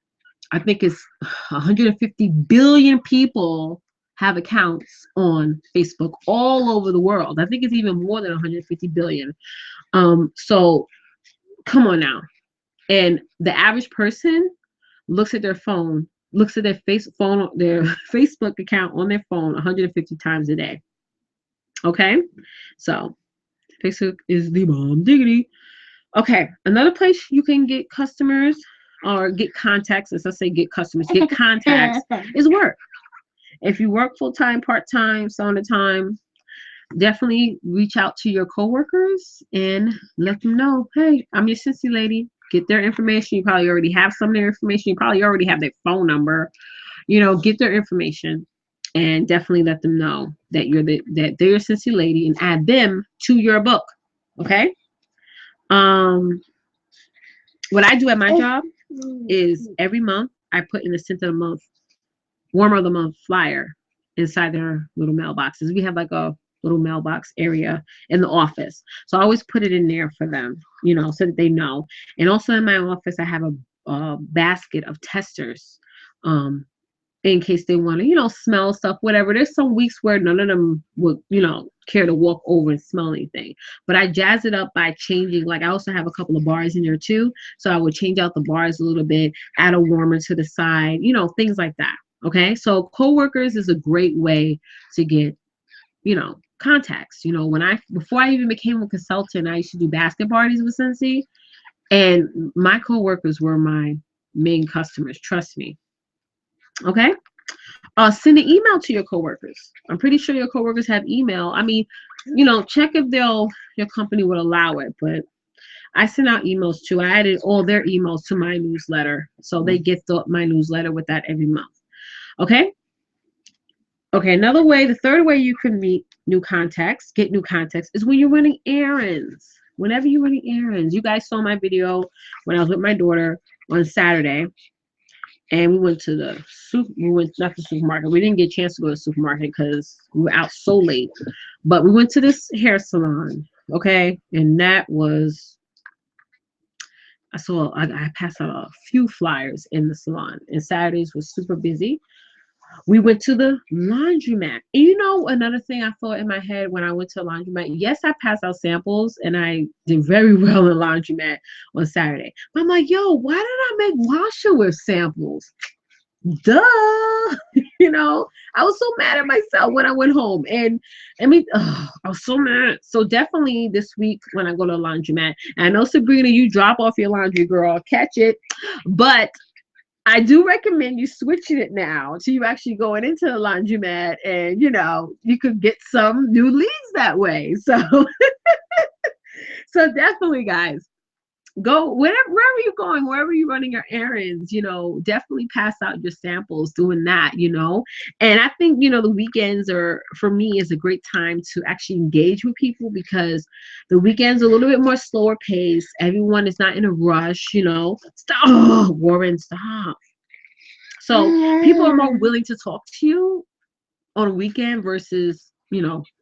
I think it's 150 billion people have accounts on Facebook all over the world. I think it's even more than 150 billion. So come on now. And the average person looks at their phone, looks at their their Facebook account on their phone 150 times a day. Okay, so Facebook is the bomb diggity. Okay, another place you can get customers or get contacts, as I say, get customers, get contacts, is work. If you work full time, part time, so on the time, definitely reach out to your coworkers and let them know, hey, I'm your Scentsy lady. Get their information. You probably already have some of their information. You probably already have their phone number. Get their information and definitely let them know that that they're your Scentsy lady, and add them to your book. Okay. Um, what I do at my job is every month I put in the scent of the month, warmer of the month flyer inside their little mailboxes. We have like a little mailbox area in the office. So I always put it in there for them, so that they know. And also in my office, I have a basket of testers, in case they want to, smell stuff, whatever. There's some weeks where none of them would, care to walk over and smell anything. But I jazz it up by changing. Like I also have a couple of bars in there too. So I would change out the bars a little bit, add a warmer to the side, things like that. Okay. So coworkers is a great way to get, contacts. Before I even became a consultant, I used to do basket parties with Scentsy, and my coworkers were my main customers. Trust me. Okay. Send an email to your coworkers. I'm pretty sure your coworkers have email. I mean, check if your company would allow it. But I send out emails too. I added all their emails to my newsletter, so they get my newsletter with that every month. Okay. Okay. The third way you can get new contacts, is when you're running errands. Whenever you're running errands, you guys saw my video when I was with my daughter on Saturday. And we went to not the supermarket. We didn't get a chance to go to the supermarket because we were out so late. But we went to this hair salon, okay? And that was, I passed out a few flyers in the salon. And Saturdays was super busy. We went to the laundromat. And another thing I thought in my head when I went to the laundromat, yes, I passed out samples and I did very well in laundromat on Saturday. But I'm like, yo, why did I make washer with samples? Duh. I was so mad at myself when I went home. And I was so mad. So definitely this week when I go to the laundromat, and I know, Sabrina, you drop off your laundry, girl, catch it. But I do recommend you switching it now to you actually going into the laundromat, and you could get some new leads that way. So so definitely, guys, go wherever you're going, wherever you're running your errands, definitely pass out your samples doing that. And I think the weekends for me is a great time to actually engage with people, because the weekends are a little bit more slower pace. Everyone is not in a rush. Stop, Warren, stop. So people are more willing to talk to you on a weekend versus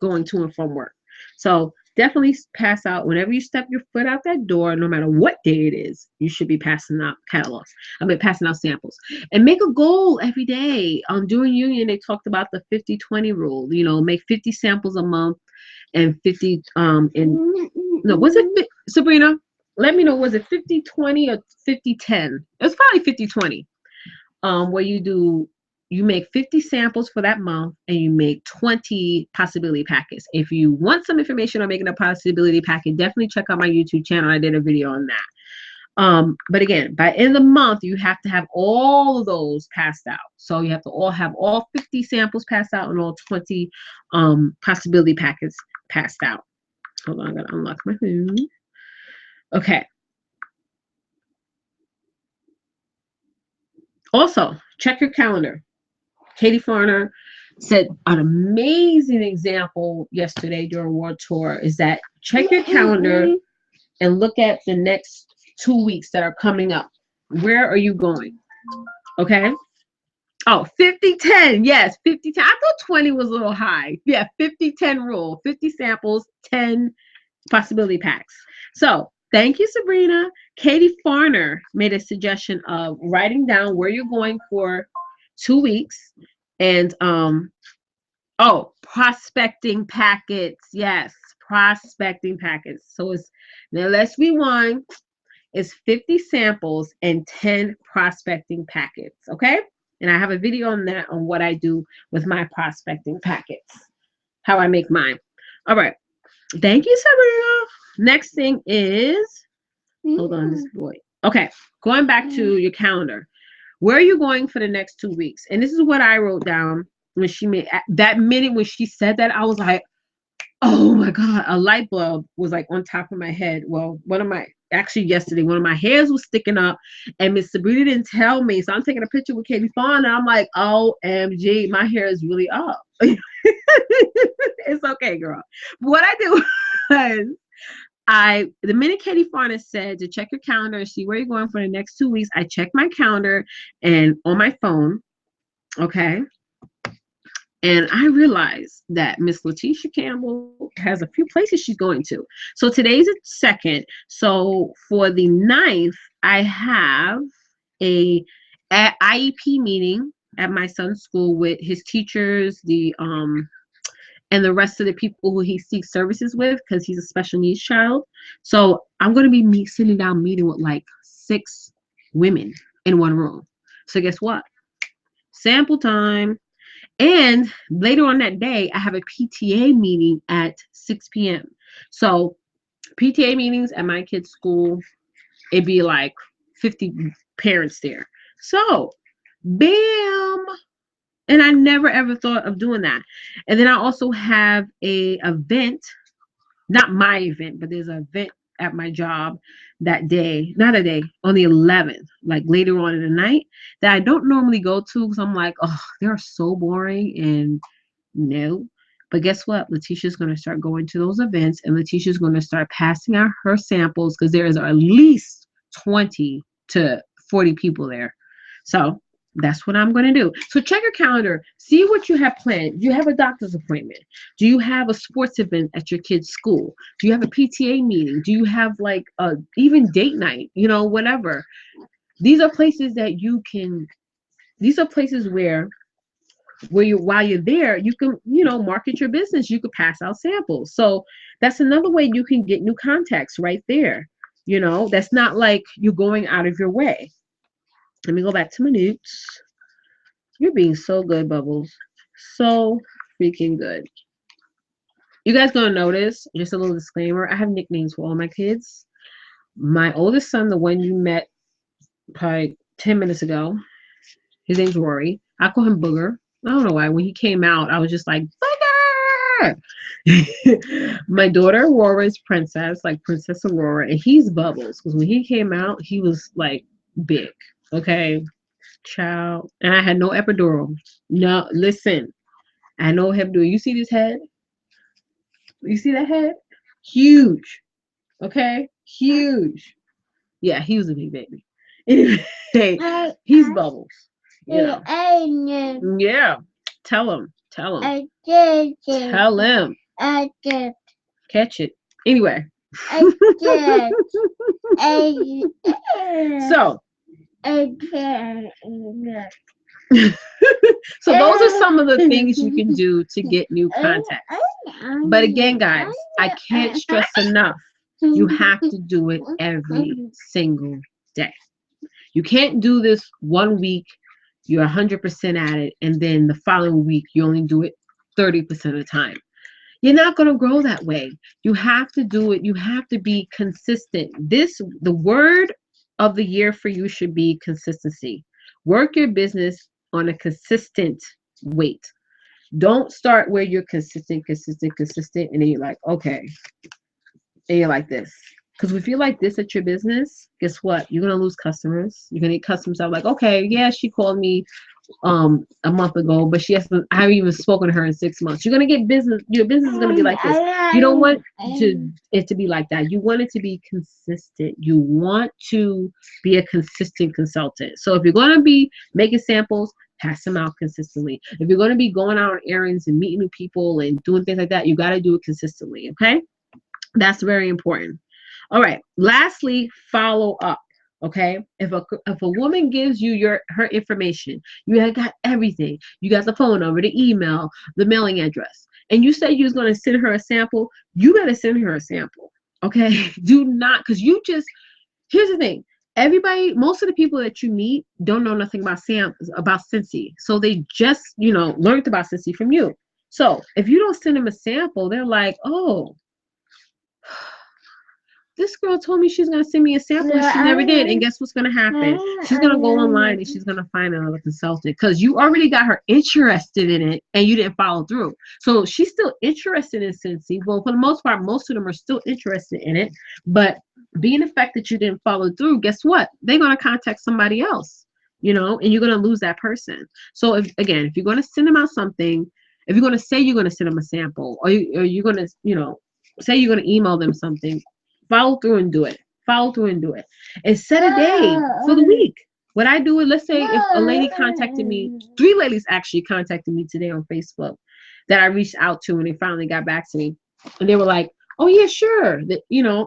going to and from work. So definitely pass out whenever you step your foot out that door, no matter what day it is. You should be passing out passing out samples. And make a goal every day. During union, they talked about the 50-20 rule. Make 50 samples a month, and 50 no, was it, Sabrina? Let me know, was it 50-20 or 50-10? It's probably 50-20. Where you do you make 50 samples for that month and you make 20 possibility packets. If you want some information on making a possibility packet, definitely check out my YouTube channel. I did a video on that. But again, by end of the month, you have to have all of those passed out. So you have to have all 50 samples passed out and all 20 possibility packets passed out. Hold on, I gotta unlock my phone. Okay. Also, check your calendar. Katie Farner said an amazing example yesterday during World Tour is that check your calendar and look at the next 2 weeks that are coming up. Where are you going? Okay. Oh, 50-10. Yes, 50-10. I thought 20 was a little high. Yeah, 50-10 rule. 50 samples, 10 possibility packs. So thank you, Sabrina. Katie Farner made a suggestion of writing down where you're going for 2 weeks and prospecting packets. Yes, prospecting packets. So it's now let's rewind. It's 50 samples and 10 prospecting packets. Okay. And I have a video on that on what I do with my prospecting packets, how I make mine. All right. Thank you, Sabrina. Next thing is, hold on, this boy. Okay. Going back to your calendar. Where are you going for the next 2 weeks? And this is what I wrote down when she made that minute when she said that. I was like, oh my God, a light bulb was like on top of my head. Well, yesterday, one of my hairs was sticking up and Miss Sabrina didn't tell me. So I'm taking a picture with Katie Fawn and I'm like, OMG, my hair is really up. It's okay, girl. What I did was the minute Katie Farner said to check your calendar and see where you're going for the next 2 weeks, I checked my calendar and on my phone, okay? And I realized that Miss Letitia Campbell has a few places she's going to. So today's the 2nd. So for the 9th, I have a IEP meeting at my son's school with his teachers, and the rest of the people who he seeks services with because he's a special needs child. So I'm going to be sitting down meeting with like 6 women in one room. So guess what? Sample time. And later on that day, I have a PTA meeting at 6 p.m. So PTA meetings at my kid's school, it'd be like 50 parents there. So, bam. And I never ever thought of doing that. And then I also have a event, not my event, but there's an event at my job that day, not a day, on the 11th, like later on in the night, that I don't normally go to because I'm like, oh, they're so boring and no. But guess what? Letitia's going to start going to those events and Letitia's going to start passing out her samples because there is at least 20 to 40 people there. So that's what I'm going to do. So check your calendar. See what you have planned. Do you have a doctor's appointment? Do you have a sports event at your kid's school? Do you have a PTA meeting? Do you have like even date night? You know, whatever. These are places that you can. These are places where while you're there, you can market your business. You could pass out samples. So that's another way you can get new contacts right there. That's not like you're going out of your way. Let me go back to my notes. You're being so good, Bubbles. So freaking good. You guys gonna notice, just a little disclaimer, I have nicknames for all my kids. My oldest son, the one you met probably 10 minutes ago, his name's Rory. I call him Booger. I don't know why. When he came out, I was just like, Booger! My daughter, Aurora, is Princess, like Princess Aurora, and he's Bubbles. Because when he came out, he was like big. Okay, child. And I had no epidural. No, listen. I had no epidural. You see this head? You see that head? Huge. Okay? Huge. Yeah, he was a big baby. Anyway, he's Bubbles. Yeah. Tell him. Tell him. Catch it. Anyway. So so those are some of the things you can do to get new contacts. But again, guys, I can't stress enough. You have to do it every single day. You can't do this 1 week you're 100% at it, and then the following week you only do it 30% of the time. You're not going to grow that way. You have to do it. You have to be consistent. The word of the year for you should be consistency. Work your business on a consistent weight. Don't start where you're consistent, and then you're like, okay, and you're like this. Because if you're like this at your business, guess what? You're gonna lose customers. You're gonna get customers that are like, okay, yeah, she called me a month ago, but I haven't even spoken to her in 6 months. You're gonna get business. Your business is gonna be like this. You don't want it to be like that. You want it to be consistent. You want to be a consistent consultant. So if you're gonna be making samples, pass them out consistently. If you're gonna be going out on errands and meeting new people and doing things like that, you gotta do it consistently. Okay, that's very important. All right. Lastly, follow up. Okay. If a woman gives you her information, you have got everything. You got the phone number, the email, the mailing address, and you said you was going to send her a sample. You got to send her a sample. Okay. Do not, because here's the thing. Everybody, most of the people that you meet don't know nothing about Scentsy. So they just, learned about Scentsy from you. So if you don't send them a sample, they're like, oh, this girl told me she's going to send me a sample and she never did. And guess what's going to happen? She's going to go online and she's going to find another consultant because you already got her interested in it and you didn't follow through. So she's still interested in Scentsy. Well, for the most part, most of them are still interested in it. But being the fact that you didn't follow through, guess what? They're going to contact somebody else, and you're going to lose that person. So if you're going to send them out something, if you're going to say you're going to send them a sample or you're going to, say you're going to email them something, follow through and do it. Follow through and do it. And set a day for the week. What I do is, let's say if a lady contacted me, 3 ladies actually contacted me today on Facebook that I reached out to and they finally got back to me. And they were like, oh yeah, sure.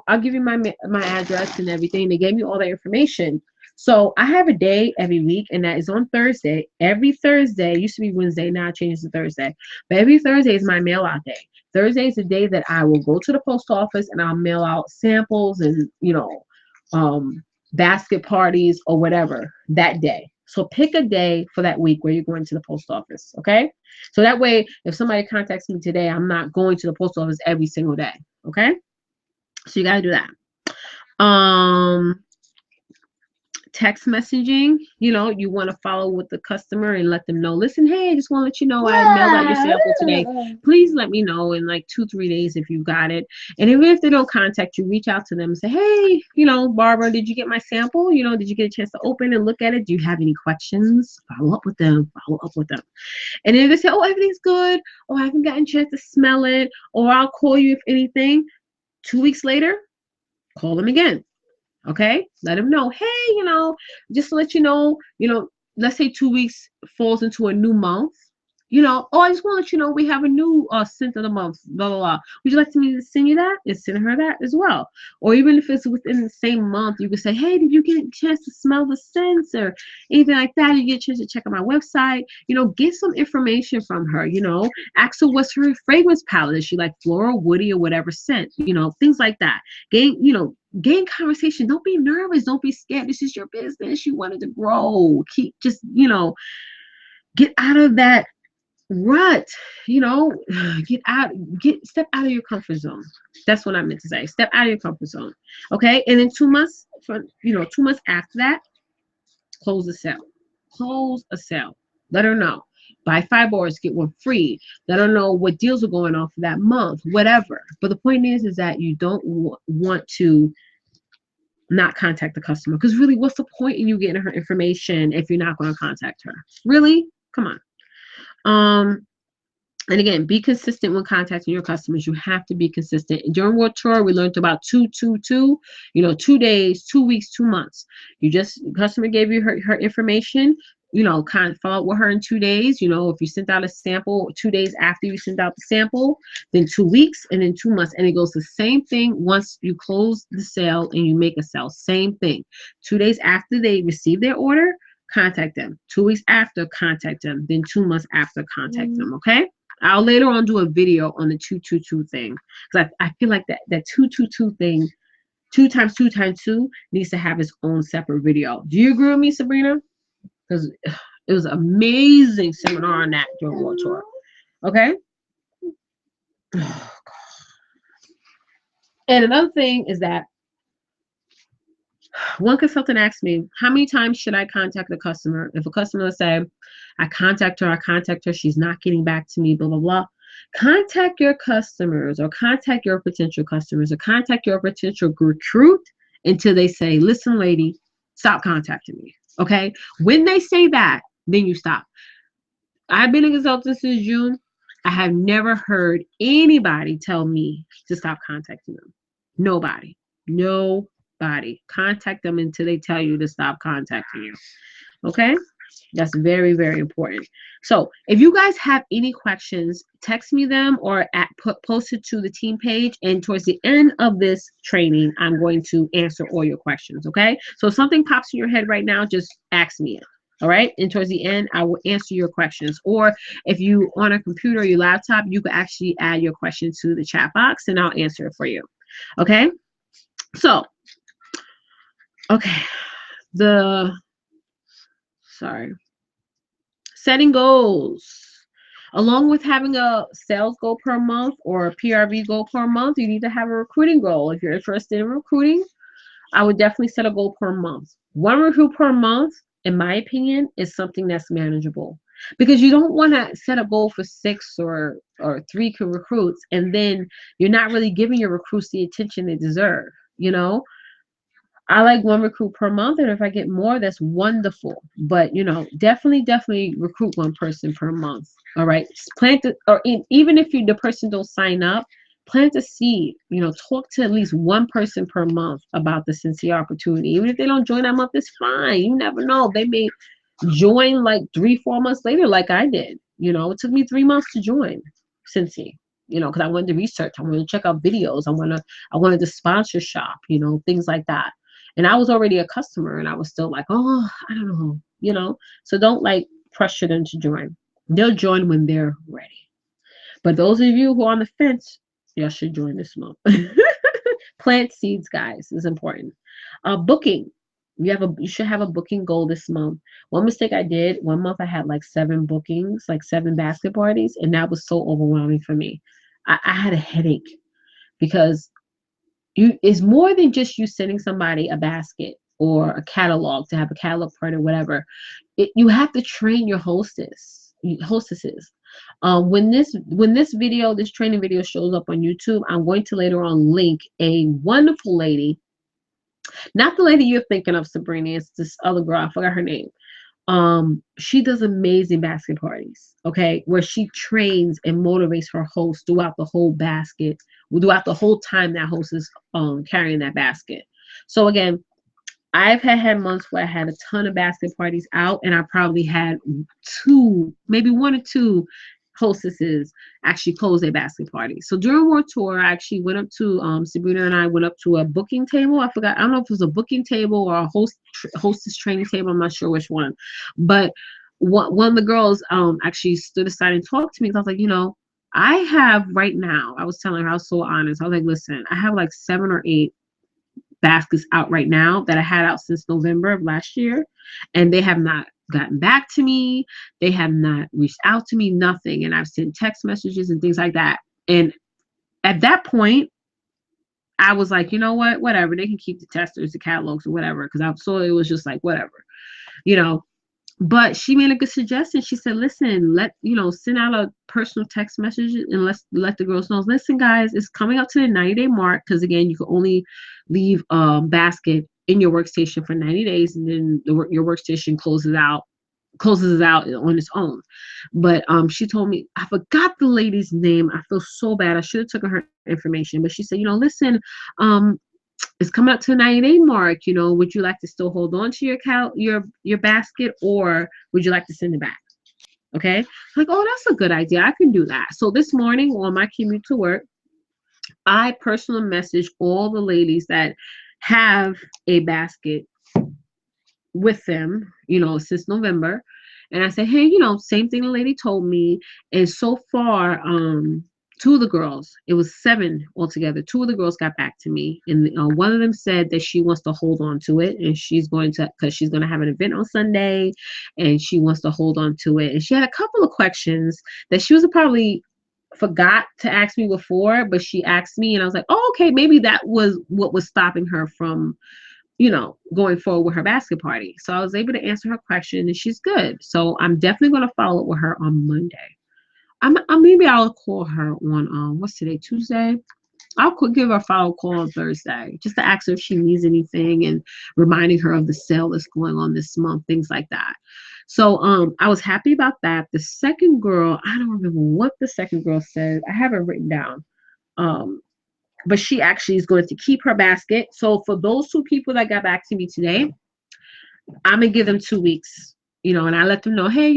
I'll give you my address and everything. They gave me all that information. So I have a day every week, and that is on Thursday. Every Thursday, it used to be Wednesday, now it changes to Thursday. But every Thursday is my mail out day. Thursday is the day that I will go to the post office and I'll mail out samples and, basket parties or whatever that day. So pick a day for that week where you're going to the post office. Okay. So that way, if somebody contacts me today, I'm not going to the post office every single day. Okay. So you got to do that. Text messaging, you want to follow with the customer and let them know, listen, hey, I just want to let you know I mailed out your sample today. Please let me know in like 2-3 days if you got it. And even if they don't contact you, reach out to them and say, hey, Barbara, did you get my sample? Did you get a chance to open and look at it? Do you have any questions? Follow up with them. And then they say, oh, everything's good. Oh, I haven't gotten a chance to smell it. Or I'll call you if anything. 2 weeks later, call them again. Okay, let them know, hey, just to let you know, let's say 2 weeks falls into a new month. Oh, I just want to let you know we have a new scent of the month, blah, blah, blah. Would you like me to send you that? And send her that as well. Or even if it's within the same month, you could say, hey, did you get a chance to smell the scents or anything like that? You get a chance to check out my website. Get some information from her, ask her what's her fragrance palette. Is she like floral, woody, or whatever scent? Things like that. Gain conversation. Don't be nervous. Don't be scared. This is your business. You wanted to grow. Get out of that rut, step out of your comfort zone. That's what I meant to say. Step out of your comfort zone. Okay. And then 2 months 2 months after that, close a sale. Let her know. Buy 5 bars, get 1 free. Let her know what deals are going on for that month, whatever. But the point is that you don't want to not contact the customer, because really, what's the point in you getting her information if you're not going to contact her? Really? Come on. And again, be consistent when contacting your customers. You have to be consistent. During World Tour, we learned about 2, 2, 2. 2 days, 2 weeks, 2 months. Customer gave you her information. Kind of follow up with her in 2 days. If you sent out a sample 2 days after you sent out the sample, then 2 weeks, and then 2 months. And it goes the same thing once you close the sale and you make a sale. Same thing. 2 days after they receive their order, contact them. 2 weeks after, contact them. Then 2 months after, contact them. Okay. I'll later on do a video on the 222 thing, because I feel like that 222 thing, 2 times 2 times 2, needs to have its own separate video. Do you agree with me, Sabrina? Because It was an amazing seminar on that during World Tour. Okay. And another thing is that one consultant asked me, how many times should I contact the customer? If a customer say, I contact her, she's not getting back to me, blah, blah, blah. Contact your customers or contact your potential customers or contact your potential recruit until they say, listen, lady, stop contacting me. Okay. When they say that, then you stop. I've been a consultant since June. I have never heard anybody tell me to stop contacting them. Nobody. Nobody. Contact them until they tell you to stop contacting you. Okay? That's very, very important. So if you guys have any questions, text me them or post it to the team page. And towards the end of this training, I'm going to answer all your questions. Okay? So if something pops in your head right now, just ask me it. All right. And towards the end, I will answer your questions. Or if you on a computer or your laptop, you can actually add your question to the chat box and I'll answer it for you. Okay. So, okay. Sorry. Setting goals. Along with having a sales goal per month or a PRV goal per month, you need to have a recruiting goal. If you're interested in recruiting, I would definitely set a goal per month. One recruit per month, in my opinion, is something that's manageable because you don't want to set a goal for 6 or 3 recruits and then you're not really giving your recruits the attention they deserve. You know, I like 1 recruit per month, and if I get more, that's wonderful. But definitely recruit 1 person per month. All right, even if the person don't sign up, plant a seed. Talk to at least 1 person per month about the Scentsy opportunity. Even if they don't join that month, it's fine. You never know; they may join like 3-4 months later, like I did. It took me 3 months to join Scentsy. Because I wanted to research, I wanted to check out videos, I wanted to sponsor shop, things like that. And I was already a customer and I was still like, oh, I don't know. So don't like pressure them to join. They'll join when they're ready. But those of you who are on the fence, y'all should join this month. Plant seeds, guys, is important. Booking. You should have a booking goal this month. One mistake I did, 1 month I had like 7 bookings, like 7 basket parties, and that was so overwhelming for me. I had a headache because it's more than just you sending somebody a basket or a catalog to have a catalog party or whatever. You have to train your hostesses. This training video shows up on YouTube, I'm going to later on link a wonderful lady, not the lady you're thinking of, Sabrina. It's this other girl. I forgot her name. She does amazing basket parties, okay, where she trains and motivates her host throughout the whole time that host is carrying that basket. So again, I've had months where I had a ton of basket parties out, and I probably had 2, maybe 1 or 2 hostesses actually close their basket party. So during World Tour, I actually went up to Sabrina and I went up to a booking table. I don't know if it was a booking table or a hostess training table. I'm not sure which one, but one of the girls actually stood aside and talked to me because I was like, I have right now. I was telling her, I was so honest. I was like, listen, I have like 7 or 8 baskets out right now that I had out since November of last year, and they have not gotten back to me. They have not reached out to me, nothing. And I've sent text messages and things like that. And at that point, I was like, you know what, whatever. They can keep the testers, the catalogs, or whatever. Because I saw it was just like whatever, you know. But she made a good suggestion. She said, listen, send out a personal text message and let the girls know, listen, guys, it's coming up to the 90-day mark. Because again, you can only leave a basket in your workstation for 90 days, and then your workstation closes out on its own. But she told me, I forgot the lady's name. I feel so bad. I should have taken her information. But she said, listen, it's coming up to the 90-day mark. Would you like to still hold on to your basket, or would you like to send it back? Okay. Like, oh, that's a good idea. I can do that. So this morning on my commute to work, I personally messaged all the ladies that have a basket with them, since November. And I said, hey, same thing the lady told me. And so far, two of the girls, it was seven altogether. Two of the girls got back to me, and one of them said that she wants to hold on to it, and she's going to, because she's going to have an event on Sunday, and she wants to hold on to it. And she had a couple of questions that she was probably forgot to ask me before, but she asked me, and I was like, oh, okay, maybe that was what was stopping her from, going forward with her basket party. So I was able to answer her question, and she's good. So I'm definitely going to follow up with her on Monday. Maybe I'll call her on what's today, Tuesday. Give her a follow call on Thursday just to ask her if she needs anything and reminding her of the sale that's going on this month, things like that. So I was happy about that. The second girl, I don't remember what the second girl said. I have it written down. Um, but she actually is going to keep her basket. So for those two people that got back to me today, I'm gonna give them 2 weeks, and I let them know, hey,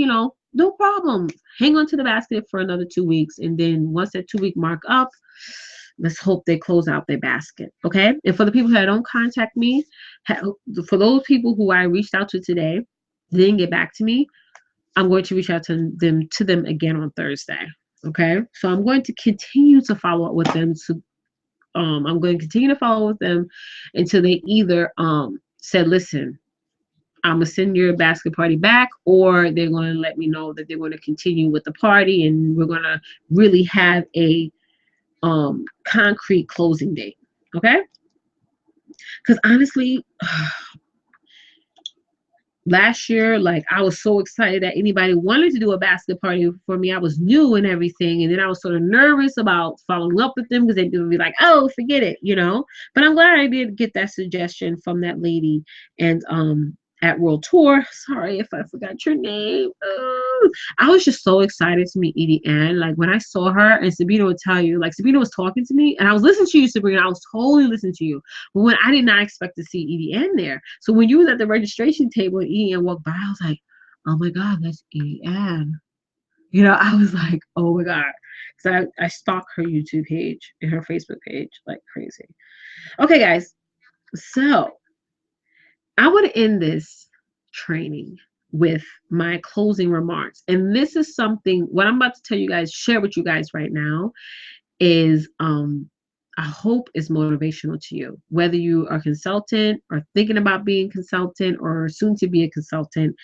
no problem. Hang on to the basket for another 2 weeks. And then once that 2 week mark up, let's hope they close out their basket. Okay. And for the people that don't contact me, for those people who I reached out to today, didn't get back to me, I'm going to reach out to them again on Thursday. Okay. So I'm going to continue to follow up with them. I'm going to continue to follow with them until they either said, listen, I'm gonna send your basket party back, or they're gonna let me know that they're gonna continue with the party, and we're gonna really have a concrete closing date. Okay? Because honestly, last year, like, I was so excited that anybody wanted to do a basket party for me. I was new and everything, and then I was sort of nervous about following up with them because they would be like, "Oh, forget it." But I'm glad I did get that suggestion from that lady, and at World Tour. Sorry if I forgot your name. I was just so excited to meet Edie Ann. Like, when I saw her, and Sabina would tell you, like, Sabina was talking to me, and I was listening to you, Sabrina. I was totally listening to you. But when I did not expect to see Edie Ann there. So when you was at the registration table and Edie Ann walked by, I was like, oh my God, that's Edie Ann. I was like, oh my God. Because I stalk her YouTube page and her Facebook page like crazy. Okay, guys. So I want to end this training with my closing remarks. And this is something, what I'm about to tell you guys, share with you guys right now is I hope is motivational to you. Whether you are a consultant or thinking about being a consultant or soon to be a consultant,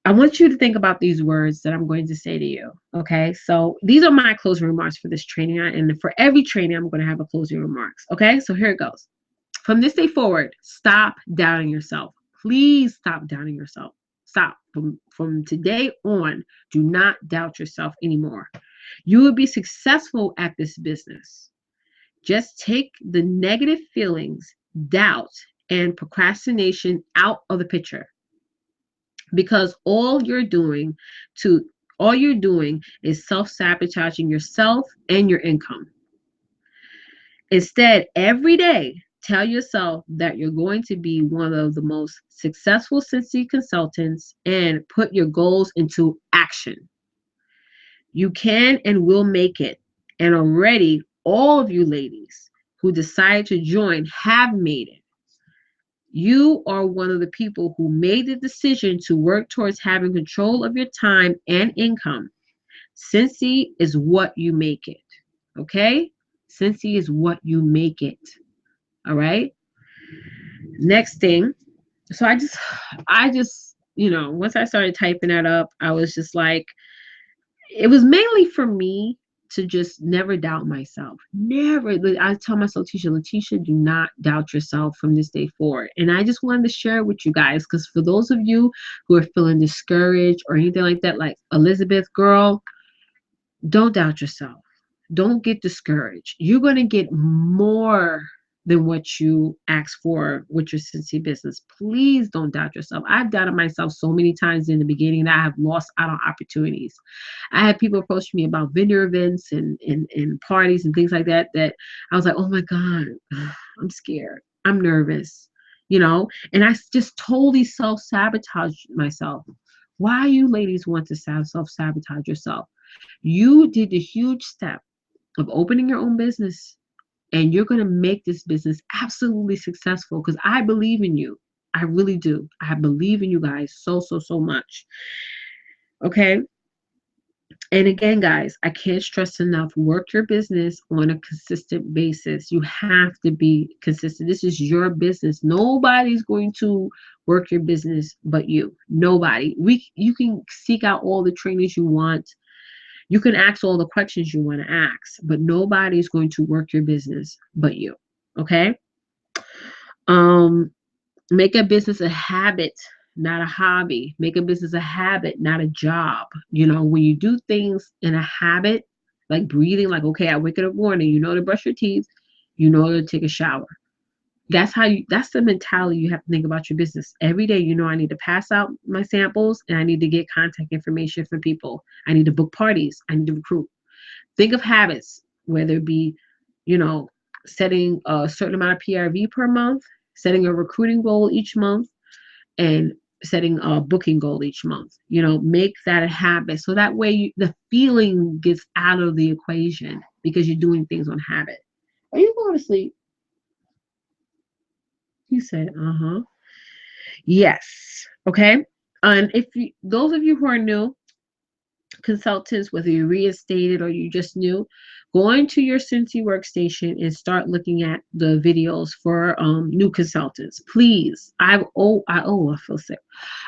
I want you to think about these words that I'm going to say to you. Okay. So these are my closing remarks for this training. And for every training, I'm going to have a closing remarks. Okay. So here it goes. From this day forward, stop doubting yourself. Please stop doubting yourself. Stop. From today on, do not doubt yourself anymore. You will be successful at this business. Just take the negative feelings, doubt, and procrastination out of the picture, because all you're doing is self-sabotaging yourself and your income. Instead, every day, tell yourself that you're going to be one of the most successful Scentsy consultants and put your goals into action. You can and will make it. And already, all of you ladies who decide to join have made it. You are one of the people who made the decision to work towards having control of your time and income. Scentsy is what you make it. Okay? Scentsy is what you make it. All right. Next thing. So I just, once I started typing that up, I was just like, it was mainly for me to just never doubt myself. Never. I tell myself, Letitia, do not doubt yourself from this day forward. And I just wanted to share it with you guys, because for those of you who are feeling discouraged or anything like that, like Elizabeth, girl, don't doubt yourself. Don't get discouraged. You're going to get more than what you ask for with your Scentsy business. Please don't doubt yourself. I've doubted myself so many times in the beginning that I have lost out on opportunities. I had people approach me about vendor events and parties and things like that I was like, oh my God, I'm scared. I'm nervous, and I just totally self-sabotage myself. Why you ladies want to self-sabotage yourself? You did the huge step of opening your own business, and you're going to make this business absolutely successful, because I believe in you. I really do. I believe in you guys so, so, so much. Okay. And again, guys, I can't stress enough, work your business on a consistent basis. You have to be consistent. This is your business. Nobody's going to work your business but you. Nobody. You can seek out all the trainings you want. You can ask all the questions you want to ask, but nobody's going to work your business but you. Okay? Um Make a business a habit, not a hobby. Make a business a habit, not a job. You know, when you do things in a habit, like breathing, like, okay, I wake up in the morning, you know to brush your teeth, you know to take a shower. That's the mentality you have to think about your business. Every day, you know, I need to pass out my samples and I need to get contact information from people. I need to book parties. I need to recruit. Think of habits, whether it be, you know, setting a certain amount of PRV per month, setting a recruiting goal each month, and setting a booking goal each month. You know, make that a habit. So that way the feeling gets out of the equation because you're doing things on habit. Are you going to sleep? He said, uh-huh. Yes. Okay. And if you, those of you who are new, consultants, whether you reinstated or you just new, go into your Scentsy workstation and start looking at the videos for new consultants. Please, I feel sick.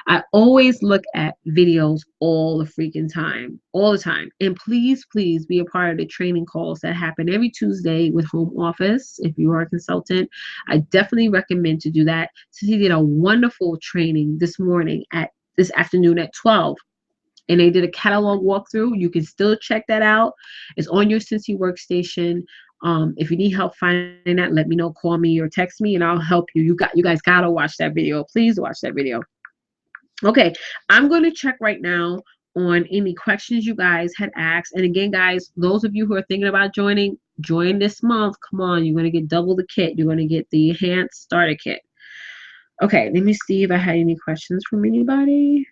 I always look at videos all the freaking time, all the time. And please, please be a part of the training calls that happen every Tuesday with home office. If you are a consultant, I definitely recommend to do that. Sissy did a wonderful training this afternoon at 12, and they did a catalog walkthrough. You can still check that out. It's on your Scentsy workstation. If you need help finding that, let me know. Call me or text me, and I'll help you. You guys gotta watch that video. Please watch that video. Okay, I'm going to check right now on any questions you guys had asked. And again, guys, those of you who are thinking about joining, join this month. Come on, you're going to get double the kit. You're going to get the enhanced starter kit. Okay, let me see if I had any questions from anybody.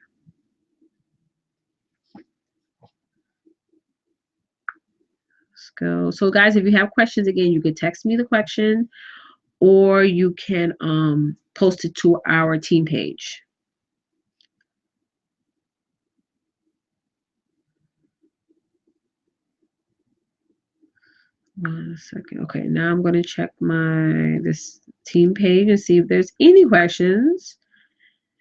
Let's go. So, guys, if you have questions, again, you can text me the question or you can post it to our team page. 1 second. Okay, now I'm going to check this team page and see if there's any questions.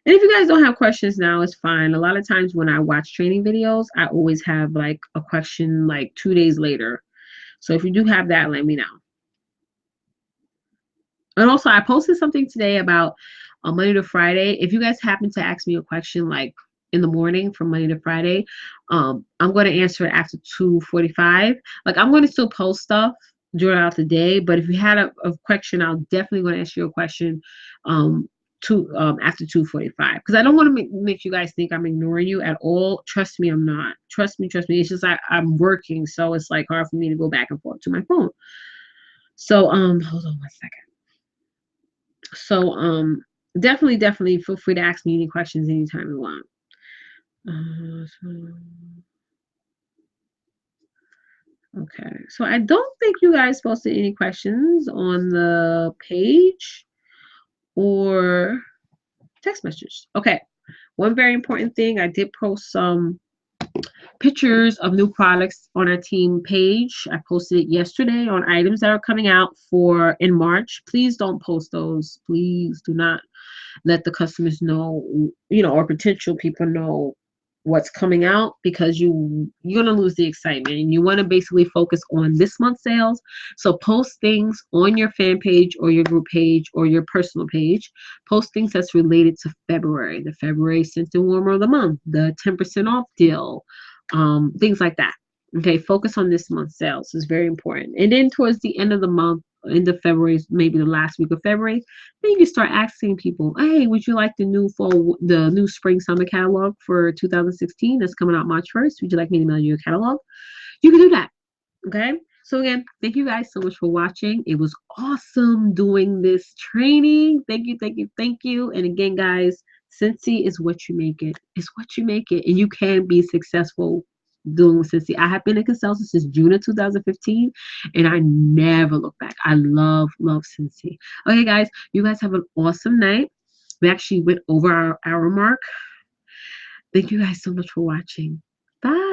And if you guys don't have questions now, it's fine. A lot of times when I watch training videos, I always have like a question like 2 days later. So if you do have that, let me know. And also, I posted something today about Monday to Friday. If you guys happen to ask me a question like in the morning from Monday to Friday, I'm going to answer it after 2:45. Like, I'm going to still post stuff throughout the day, but if you had a question, I'll definitely going to ask you a question after 2:45, because I don't want to make you guys think I'm ignoring you at all. Trust me, I'm not. Trust me. It's just I'm working, so it's like hard for me to go back and forth to my phone. So hold on 1 second. So definitely feel free to ask me any questions anytime you want. Okay, so I don't think you guys posted any questions on the page or text messages. Okay, one very important thing, I did post some pictures of new products on our team page. I posted it yesterday on items that are coming out for in March. Please don't post those. Please do not let the customers know, or potential people know what's coming out, because you're going to lose the excitement, and you want to basically focus on this month's sales. So post things on your fan page or your group page or your personal page. Post things that's related to February, the February Scent and Warmer of the Month, the 10% off deal, things like that. Okay, focus on this month's sales is very important. And then towards the end of the month, end of February, maybe the last week of February, then you can start asking people, hey, would you like the new spring summer catalog for 2016 that's coming out March 1st? Would you like me to mail you a catalog? You can do that. Okay. So again, thank you guys so much for watching. It was awesome doing this training. Thank you, thank you, thank you. And again, guys, Scentsy is what you make it. It's what you make it. And you can be successful doing Scentsy. I have been a consultant since June of 2015, and I never look back. I love Scentsy. Okay, guys, you guys have an awesome night. We actually went over our hour mark. Thank you guys so much for watching. Bye.